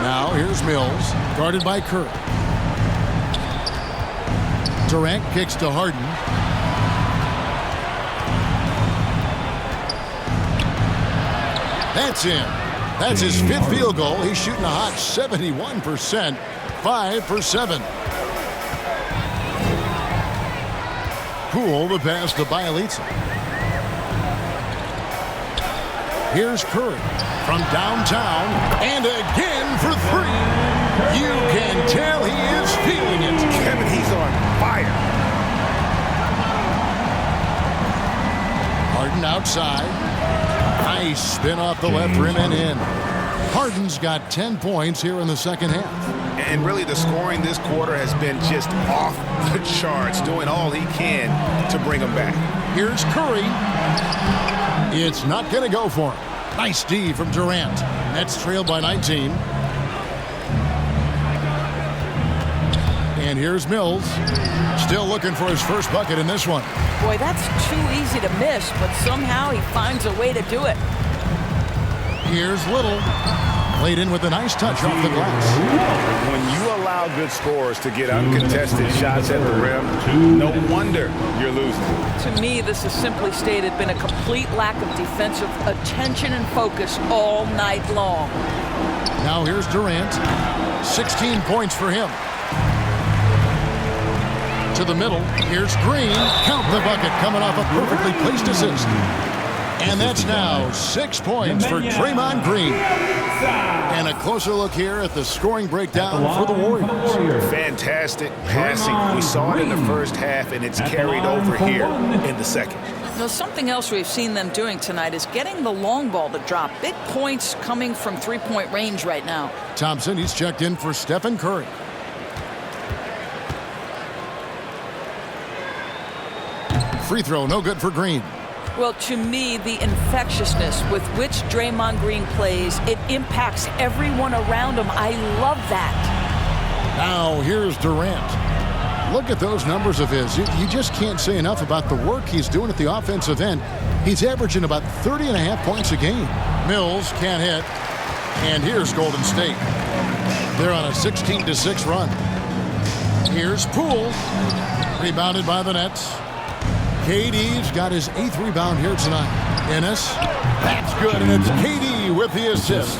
Now, here's Mills, guarded by Curry. Durant kicks to Harden. That's in. That's his 5th field goal. He's shooting a hot 71%, 5 for 7. Poole the pass to Bielitsa. Here's Curry from downtown, and again for 3. You can tell he is feeling it. Kevin, he's on fire. Harden outside. Nice spin off the left rim and in. Harden's got 10 points here in the second half. And really the scoring this quarter has been just off the charts, doing all he can to bring them back. Here's Curry. It's not going to go for him. Nice D from Durant. Nets trailed by 19. And here's Mills. Still looking for his first bucket in this one. Boy, that's too easy to miss, but somehow he finds a way to do it. Here's Little. Played in with a nice touch off the glass. When you allow good scorers to get uncontested shots at the rim, no wonder you're losing. To me, this is simply stated been a complete lack of defensive attention and focus all night long. Now here's Durant. 16 points for him. To the middle. Here's Green. Count the bucket coming off a perfectly placed assist. And that's now 6 points for Draymond Green. And a closer look here at the scoring breakdown for the Warriors. Fantastic passing. We saw it in the first half, and it's carried over here in the second. Now, something else we've seen them doing tonight is getting the long ball to drop. Big points coming from three-point range right now. Thompson, he's checked in for Stephen Curry. Free throw, no good for Green. Well, to me, the infectiousness with which Draymond Green plays, it impacts everyone around him. I love that. Now, here's Durant. Look at those numbers of his. You just can't say enough about the work he's doing at the offensive end. He's averaging about 30.5 points a game. Mills can't hit. And here's Golden State. They're on a 16-6 run. Here's Poole. Rebounded by the Nets. KD's got his 8th rebound here tonight. Ennis, that's good, and it's KD with the assist.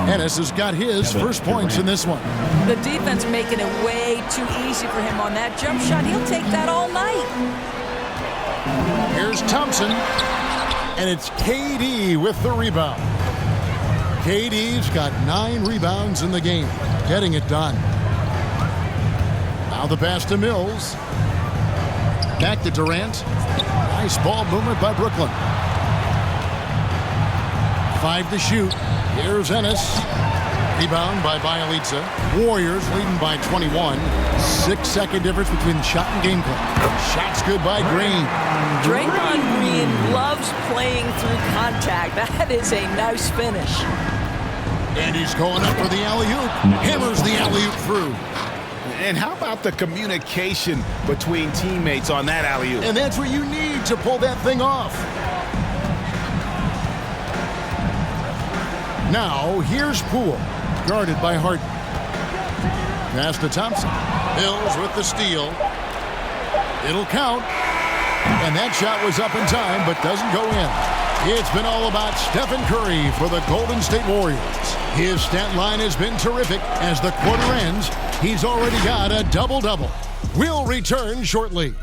Ennis has got his first points in this one. The defense making it way too easy for him on that jump shot. He'll take that all night. Here's Thompson, and it's KD with the rebound. KD's got 9 rebounds in the game, getting it done. Now the pass to Mills. Back to Durant. Nice ball movement by Brooklyn. 5 to shoot. Here's Ennis. Rebound by Bielitsa. Warriors leading by 21. 6-second difference between the shot and game clock. Shots good by Green. Draymond Green loves playing through contact. That is a nice finish. And he's going up for the alley-oop. Hammers the alley-oop through. And how about the communication between teammates on that alley-oop? And that's what you need to pull that thing off. Now, here's Poole, guarded by Harden. Pass to Thompson. Mills with the steal. It'll count. And that shot was up in time, but doesn't go in. It's been all about Stephen Curry for the Golden State Warriors. His stat line has been terrific. As the quarter ends, he's already got a double-double. We'll return shortly.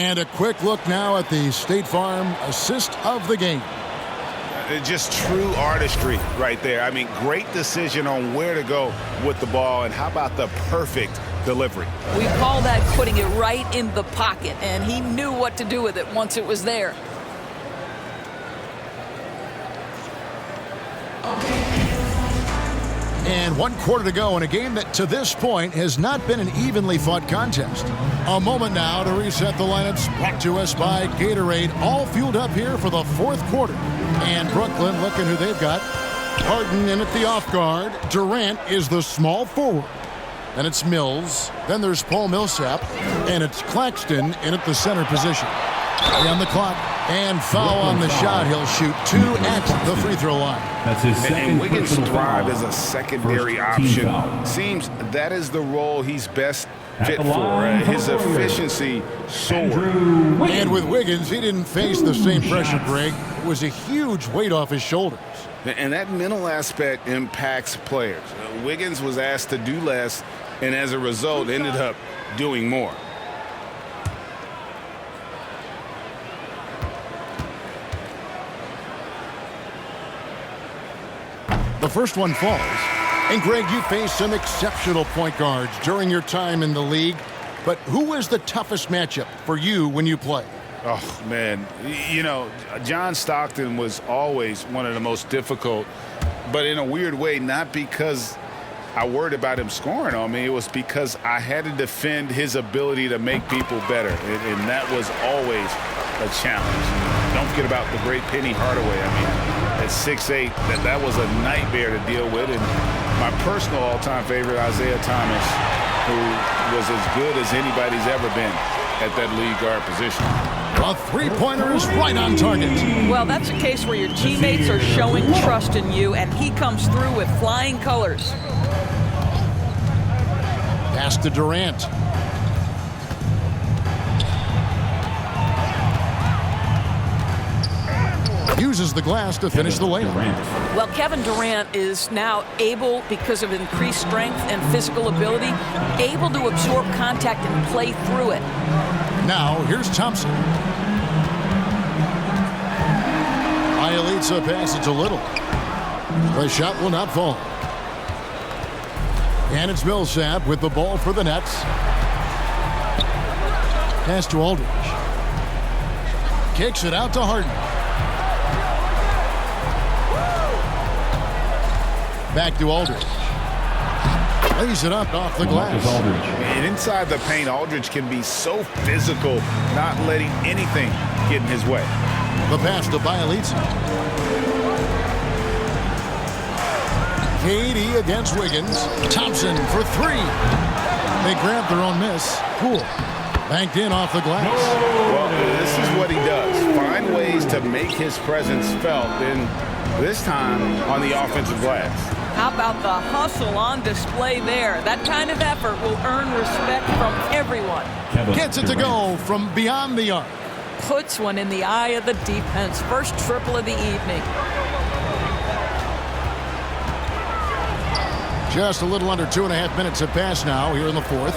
And a quick look now at the State Farm assist of the game. Just true artistry right there. I mean, great decision on where to go with the ball, and how about the perfect delivery? We call that putting it right in the pocket, and he knew what to do with it once it was there. And 1 quarter to go in a game that to this point has not been an evenly fought contest. A moment now to reset the lineups, brought to us by Gatorade, all fueled up here for the 4th quarter. And Brooklyn looking who they've got. Harden in at the off guard. Durant is the small forward. Then it's Mills. Then there's Paul Millsap. And it's Claxton in at the center position. On the clock. And foul on the shot. He'll shoot 2 at the free throw line. That's his second. And Wiggins thrive foul. as a secondary option. Seems that is the role he's best fit for. His efficiency soared. And with Wiggins, he didn't face the same pressure, Greg. It was a huge weight off his shoulders. And that mental aspect impacts players. Wiggins was asked to do less, and as a result, ended up doing more. The first one falls. And Greg, you faced some exceptional point guards during your time in the league. But who was the toughest matchup for you when you played? Oh, man. You know, John Stockton was always one of the most difficult, but in a weird way, not because I worried about him scoring on me. It was because I had to defend his ability to make people better, and that was always a challenge. Don't forget about the great Penny Hardaway. I mean, at 6'8", that was a nightmare to deal with. And my personal all-time favorite, Isaiah Thomas, who was as good as anybody's ever been at that lead guard position. A three-pointer is right on target. Well, that's a case where your teammates are showing trust in you, and he comes through with flying colors. Pass to Durant. Uses the glass to finish the layup. Well, Kevin Durant is now able, because of increased strength and physical ability, able to absorb contact and play through it. Now, here's Thompson. Bielitsa passes a little. The shot will not fall. And it's Millsap with the ball for the Nets. Pass to Aldridge. Kicks it out to Harden. Back to Aldridge. Lays it up off the glass. And inside the paint, Aldridge can be so physical, not letting anything get in his way. The pass to Bielitsa. KD against Wiggins. Thompson for three. They grab their own miss. Poole banked in off the glass. Well, this is what he does. Find ways to make his presence felt, and this time on the offensive glass. How about the hustle on display there? That kind of effort will earn respect from everyone. Gets it to go from beyond the arc. Puts one in the eye of the defense. First triple of the evening. Just a little under 2.5 minutes have passed now here in the fourth.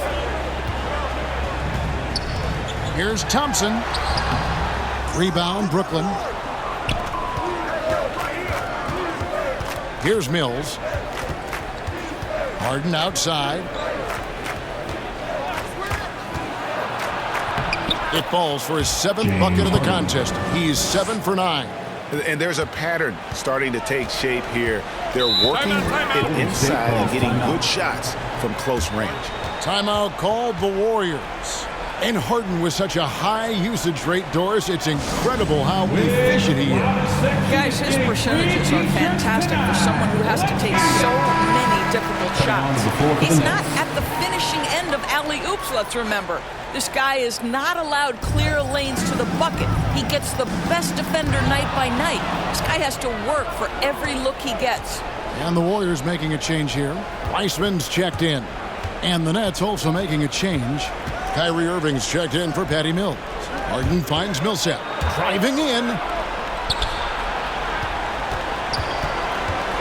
Here's Thompson. Rebound, Brooklyn. Here's Mills. Harden outside. It falls for his 7th bucket of the contest. He's 7 for 9. And there's a pattern starting to take shape here. They're working it inside and getting good shots from close range. Timeout called the Warriors. And Harden with such a high usage rate, Doris, it's incredible how efficient he is. Guys, his percentages are fantastic for someone who has to take so many difficult shots. He's not at the finishing end of alley-oops, let's remember. This guy is not allowed clear lanes to the bucket. He gets the best defender night by night. This guy has to work for every look he gets. And the Warriors making a change here. Weissman's checked in. And the Nets also making a change. Kyrie Irving's checked in for Patty Mills. Harden finds Millsap. Driving in.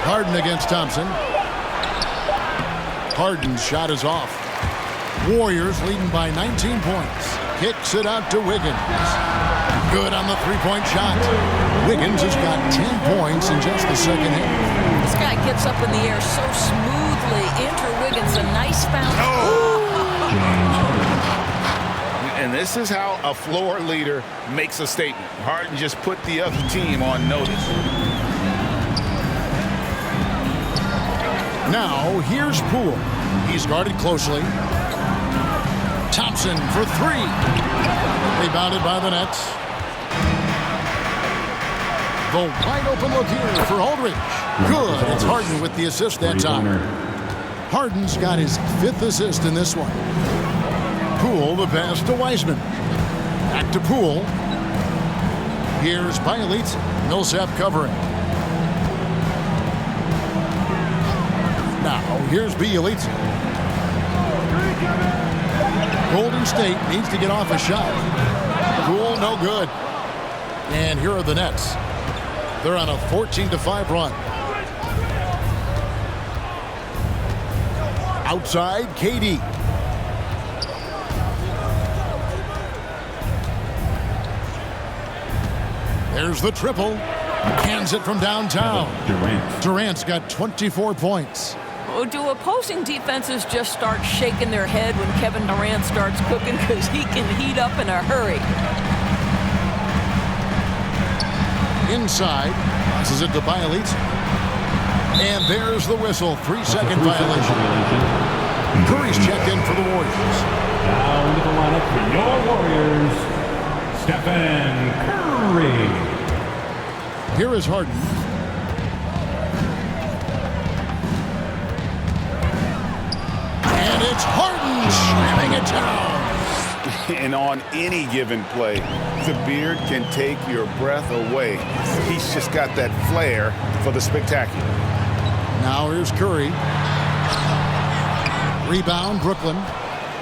Harden against Thompson. Harden's shot is off. Warriors leading by 19 points. Kicks it out to Wiggins. Good on the three-point shot. Wiggins has got 10 points in just the second half. This guy gets up in the air so smoothly. Andrew Wiggins, a nice bounce. And this is how a floor leader makes a statement. Harden just put the other team on notice. Now, here's Poole. He's guarded closely. Thompson for three. Rebounded by the Nets. The wide open look here for Aldridge. Good. It's Harden with the assist that time. Harden's got his 5th assist in this one. Poole the pass to Wiseman. Back to Poole. Here's Bielitz. Millsap covering. Now, here's Bielitz. Golden State needs to get off a shot. Poole, no good. And here are the Nets. They're on a 14-5 run. Outside, KD. There's the triple. Hands it from downtown. Durant's got 24 points. Oh, do opposing defenses just start shaking their head when Kevin Durant starts cooking because he can heat up in a hurry? Inside, passes it to Bielitz. And there's the whistle. 3-second violation. Curry's checked in for the Warriors. Now into the lineup for your Warriors, Stephen Curry. Here is Harden. And it's Harden slamming it down. And on any given play, the beard can take your breath away. He's just got that flair for the spectacular. Now here's Curry. Rebound, Brooklyn.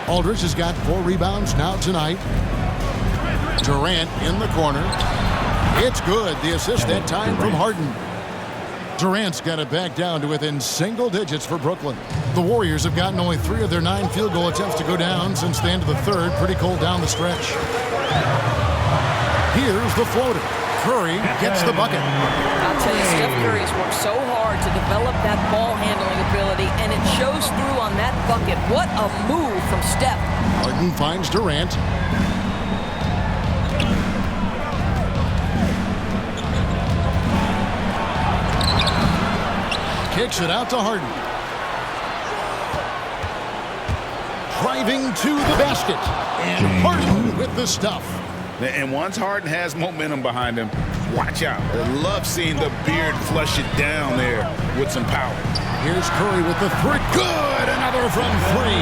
Aldridge has got 4 rebounds now tonight. Durant in the corner. It's good. The assist that time from Harden. Durant's got it back down to within single digits for Brooklyn. The Warriors have gotten only 3 of their 9 field goal attempts to go down since the end of the third. Pretty cold down the stretch. Here's the floater. Curry gets the bucket. I'll tell you, Steph Curry has worked so hard to develop that ball handling ability, and it shows through on that bucket. What a move from Steph. Harden finds Durant. Kicks it out to Harden. Driving to the basket. And Harden with the stuff. And once Harden has momentum behind him, watch out. I love seeing the beard flush it down there with some power. Here's Curry with the three. Good! Another from 3.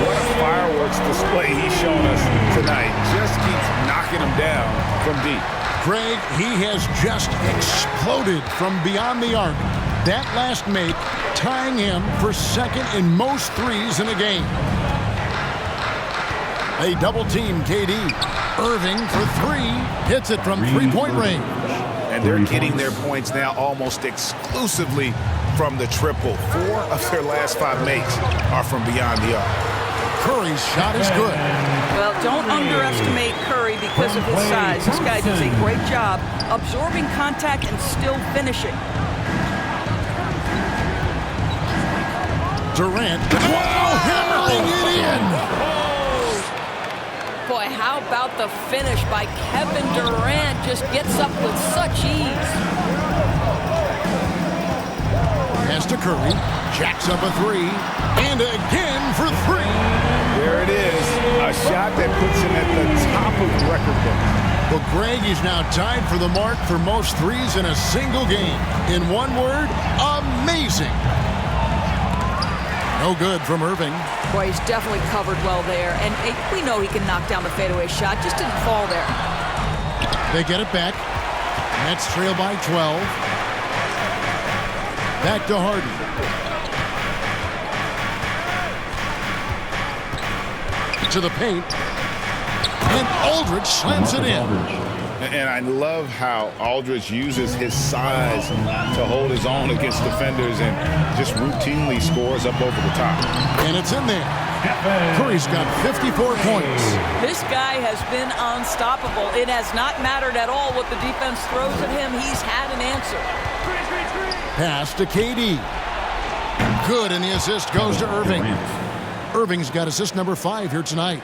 What a fireworks display he's shown us tonight. Just keeps knocking him down from deep. Greg, he has just exploded from beyond the arc. That last make tying him for 2nd in most threes in a game. They double team KD. Irving for 3. Hits it from 3-point range. And they're getting their points now almost exclusively from the triple. 4 of their last 5 makes are from beyond the arc. Curry's shot is good. Well, don't underestimate Curry because of his size. This guy does a great job absorbing contact and still finishing. Durant, wow, hammering it in. Boy, how about the finish by Kevin Durant? Just gets up with such ease. Pass to Curry, jacks up a 3, and again for 3. There it is, a shot that puts him at the top of the record book. Well, Greg is now tied for the mark for most threes in a single game. In one word, amazing. No good from Irving. Boy, he's definitely covered well there. And we know he can knock down the fadeaway shot. Just didn't fall there. They get it back. Nets trail by 12. Back to Harden. To the paint. And Aldridge slams it in. And I love how Aldridge uses his size to hold his own against defenders and just routinely scores up over the top. And it's in there. Curry's got 54 points. This guy has been unstoppable. It has not mattered at all what the defense throws at him. He's had an answer. Pass to KD. Good, and the assist goes to Irving. Irving's got assist number 5 here tonight.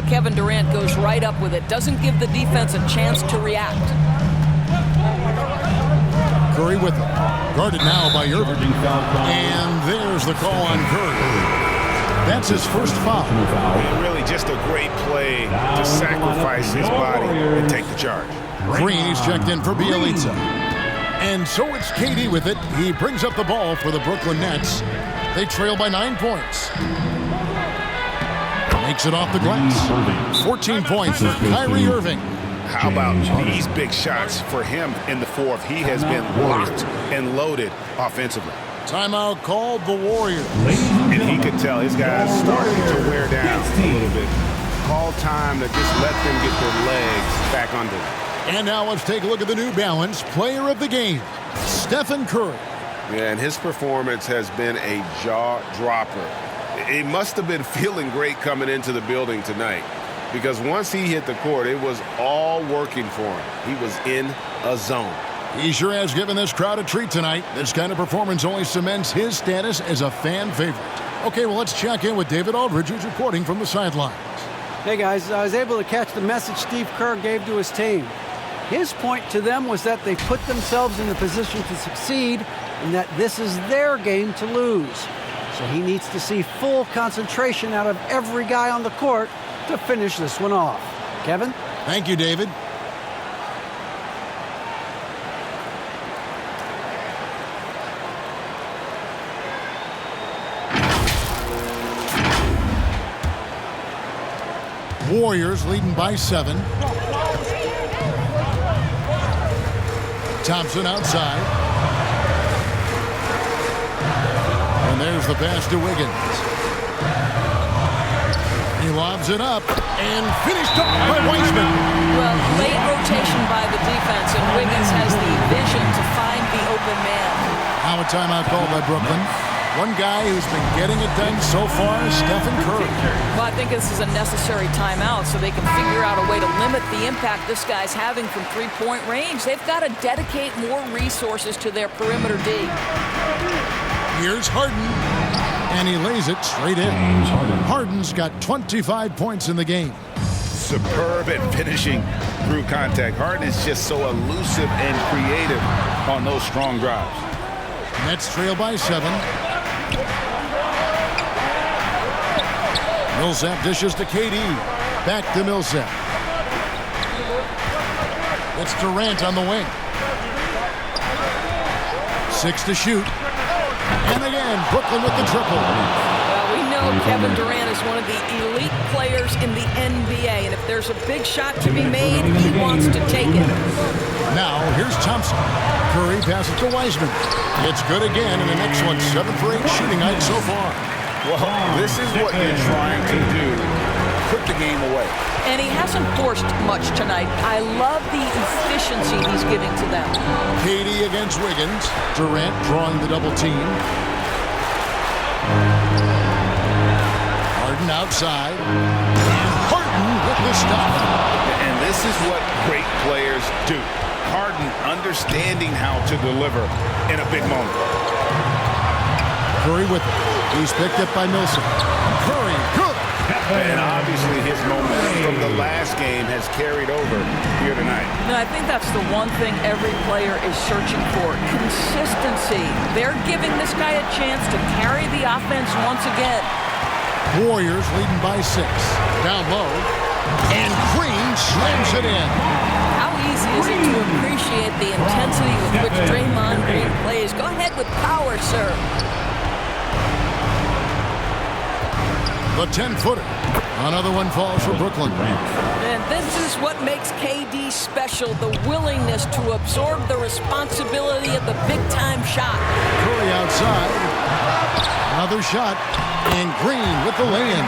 Kevin Durant goes right up with it. Doesn't give the defense a chance to react. Curry with it. Guarded now by Irving. And there's the call on Curry. That's his first foul. And really just a great play to sacrifice his body and take the charge. Green is checked in for Bielitsa. And so it's KD with it. He brings up the ball for the Brooklyn Nets. They trail by 9 points. Makes it off the glass. 14 points for Kyrie Irving. How about these big shots for him in the fourth? He has been locked and loaded offensively. Timeout called the Warriors. And he could tell his guys starting to wear down a little bit. Call time to just let them get their legs back under them. And now let's take a look at the New Balance player of the game, Stephen Curry. Yeah, and his performance has been a jaw-dropper. He must have been feeling great coming into the building tonight, because once he hit the court, it was all working for him. He was in a zone. He sure has given this crowd a treat tonight. This kind of performance only cements his status as a fan favorite. Okay, well, let's check in with David Aldridge, who's reporting from the sidelines. Hey, guys, I was able to catch the message Steve Kerr gave to his team. His point to them was that they put themselves in the position to succeed and that this is their game to lose. So he needs to see full concentration out of every guy on the court to finish this one off. Kevin? Thank you, David. Warriors leading by 7. Thompson outside. And there's the pass to Wiggins. He lobs it up and finished up by Wiseman. Well, late rotation by the defense, and Wiggins has the vision to find the open man. Now a timeout called by Brooklyn. One guy who's been getting it done so far is Stephen Curry. Well, I think this is a necessary timeout so they can figure out a way to limit the impact this guy's having from three-point range. They've got to dedicate more resources to their perimeter D. Here's Harden, and he lays it straight in. Harden's got 25 points in the game. Superb at finishing through contact. Harden is just so elusive and creative on those strong drives. Nets trail by 7. Millsap dishes to KD. Back to Millsap. It's Durant on the wing. 6 to shoot. And again, Brooklyn with the triple. Well, we know Kevin Durant is one of the elite players in the NBA, and if there's a big shot to be made, he wants to take it. Now, here's Thompson. Curry passes to Wiseman. It's good again, and the next one, 7 for 8 shooting night so far. Well, this is what you're trying to do. Put the game away. And he hasn't forced much tonight. I love the efficiency he's giving to them. KD against Wiggins. Durant drawing the double team. Harden outside. And Harden with the stop. And this is what great players do. Harden understanding how to deliver in a big moment. Curry with it. He's picked up by Millsap. Curry, good. And obviously his momentum from the last game has carried over here tonight. And I think that's the one thing every player is searching for. Consistency. They're giving this guy a chance to carry the offense once again. Warriors leading by 6. Down low. And Green slams it in. How easy is it to appreciate the intensity with which Draymond Green plays? Go ahead with power, sir. The 10-footer. Another one falls for Brooklyn. And this is what makes KD special, the willingness to absorb the responsibility of the big-time shot. Curry outside. Another shot. And Green with the lay-in.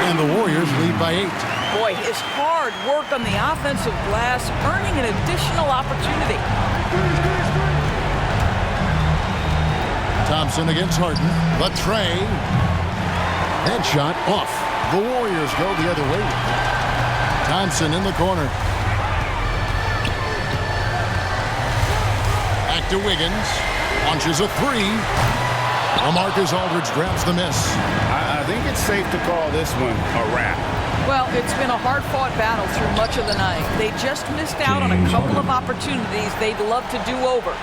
And the Warriors lead by 8. Boy, his hard work on the offensive glass earning an additional opportunity. Thompson against Harden. The tray. That shot off. The Warriors go the other way. Thompson in the corner. Back to Wiggins. Launches a three. LaMarcus Aldridge grabs the miss. I think it's safe to call this one a wrap. Well, it's been a hard-fought battle through much of the night. They just missed out on a couple of opportunities they'd love to do over.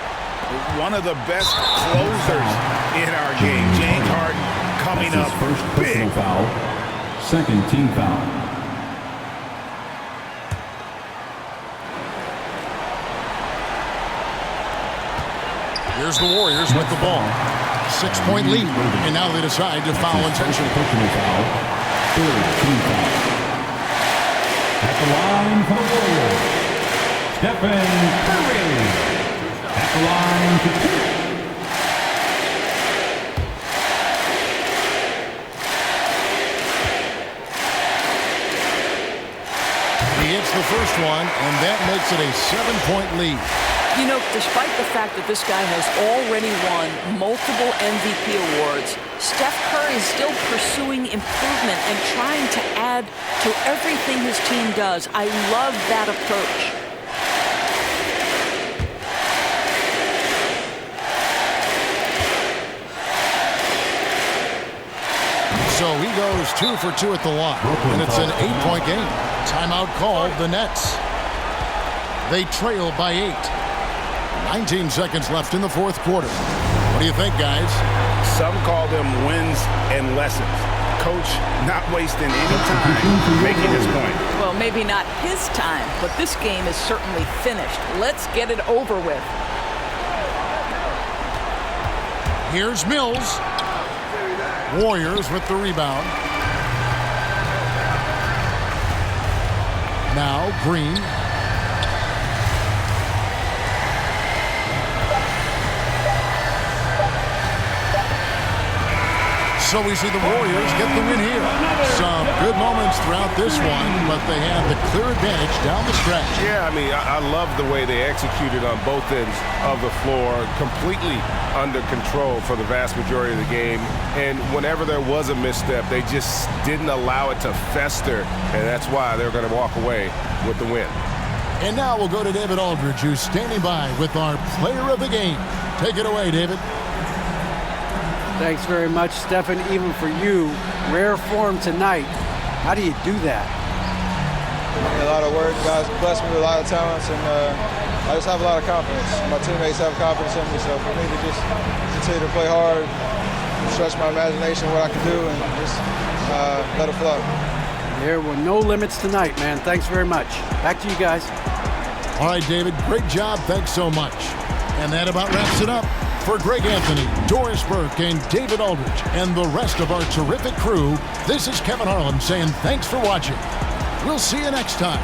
One of the best closers in our game, James Harden, coming up first big. personal foul, second team foul. Here's the Warriors with the ball. 6-point lead. And now they decide to foul intentionally. Personal foul, third team foul. At the line for the Warriors, Stephen Curry. At the line to two. He hits the first one, and that makes it a 7-point lead. You know, despite the fact that this guy has already won multiple MVP awards, Steph Curry is still pursuing improvement and trying to add to everything his team does. I love that approach. So he goes 2 for 2 at the line, and it's an 8-point game. Timeout called the Nets. They trail by 8. 19 seconds left in the fourth quarter. What do you think, guys? Some call them wins and lessons. Coach not wasting any time making his point. Well, maybe not his time, but this game is certainly finished. Let's get it over with. Here's Mills. Warriors with the rebound. Now Green. So we see the Warriors get the win here. Some good moments throughout this one, but they had the clear advantage down the stretch. Yeah, I mean, I love the way they executed on both ends of the floor, completely under control for the vast majority of the game. And whenever there was a misstep, they just didn't allow it to fester, and that's why they're going to walk away with the win. And now we'll go to David Aldridge, who's standing by with our player of the game. Take it away, David. Thanks very much, Stephen. Even for you, rare form tonight. How do you do that? A lot of work. Guys blessed me with a lot of talents, and I just have a lot of confidence. My teammates have confidence in me, so for me to just continue to play hard, stretch my imagination, what I can do, and just let it flow. There were no limits tonight, man. Thanks very much. Back to you guys. All right, David, great job. Thanks so much. And that about wraps it up. For Greg Anthony, Doris Burke, and David Aldridge, and the rest of our terrific crew, this is Kevin Harlan saying thanks for watching. We'll see you next time.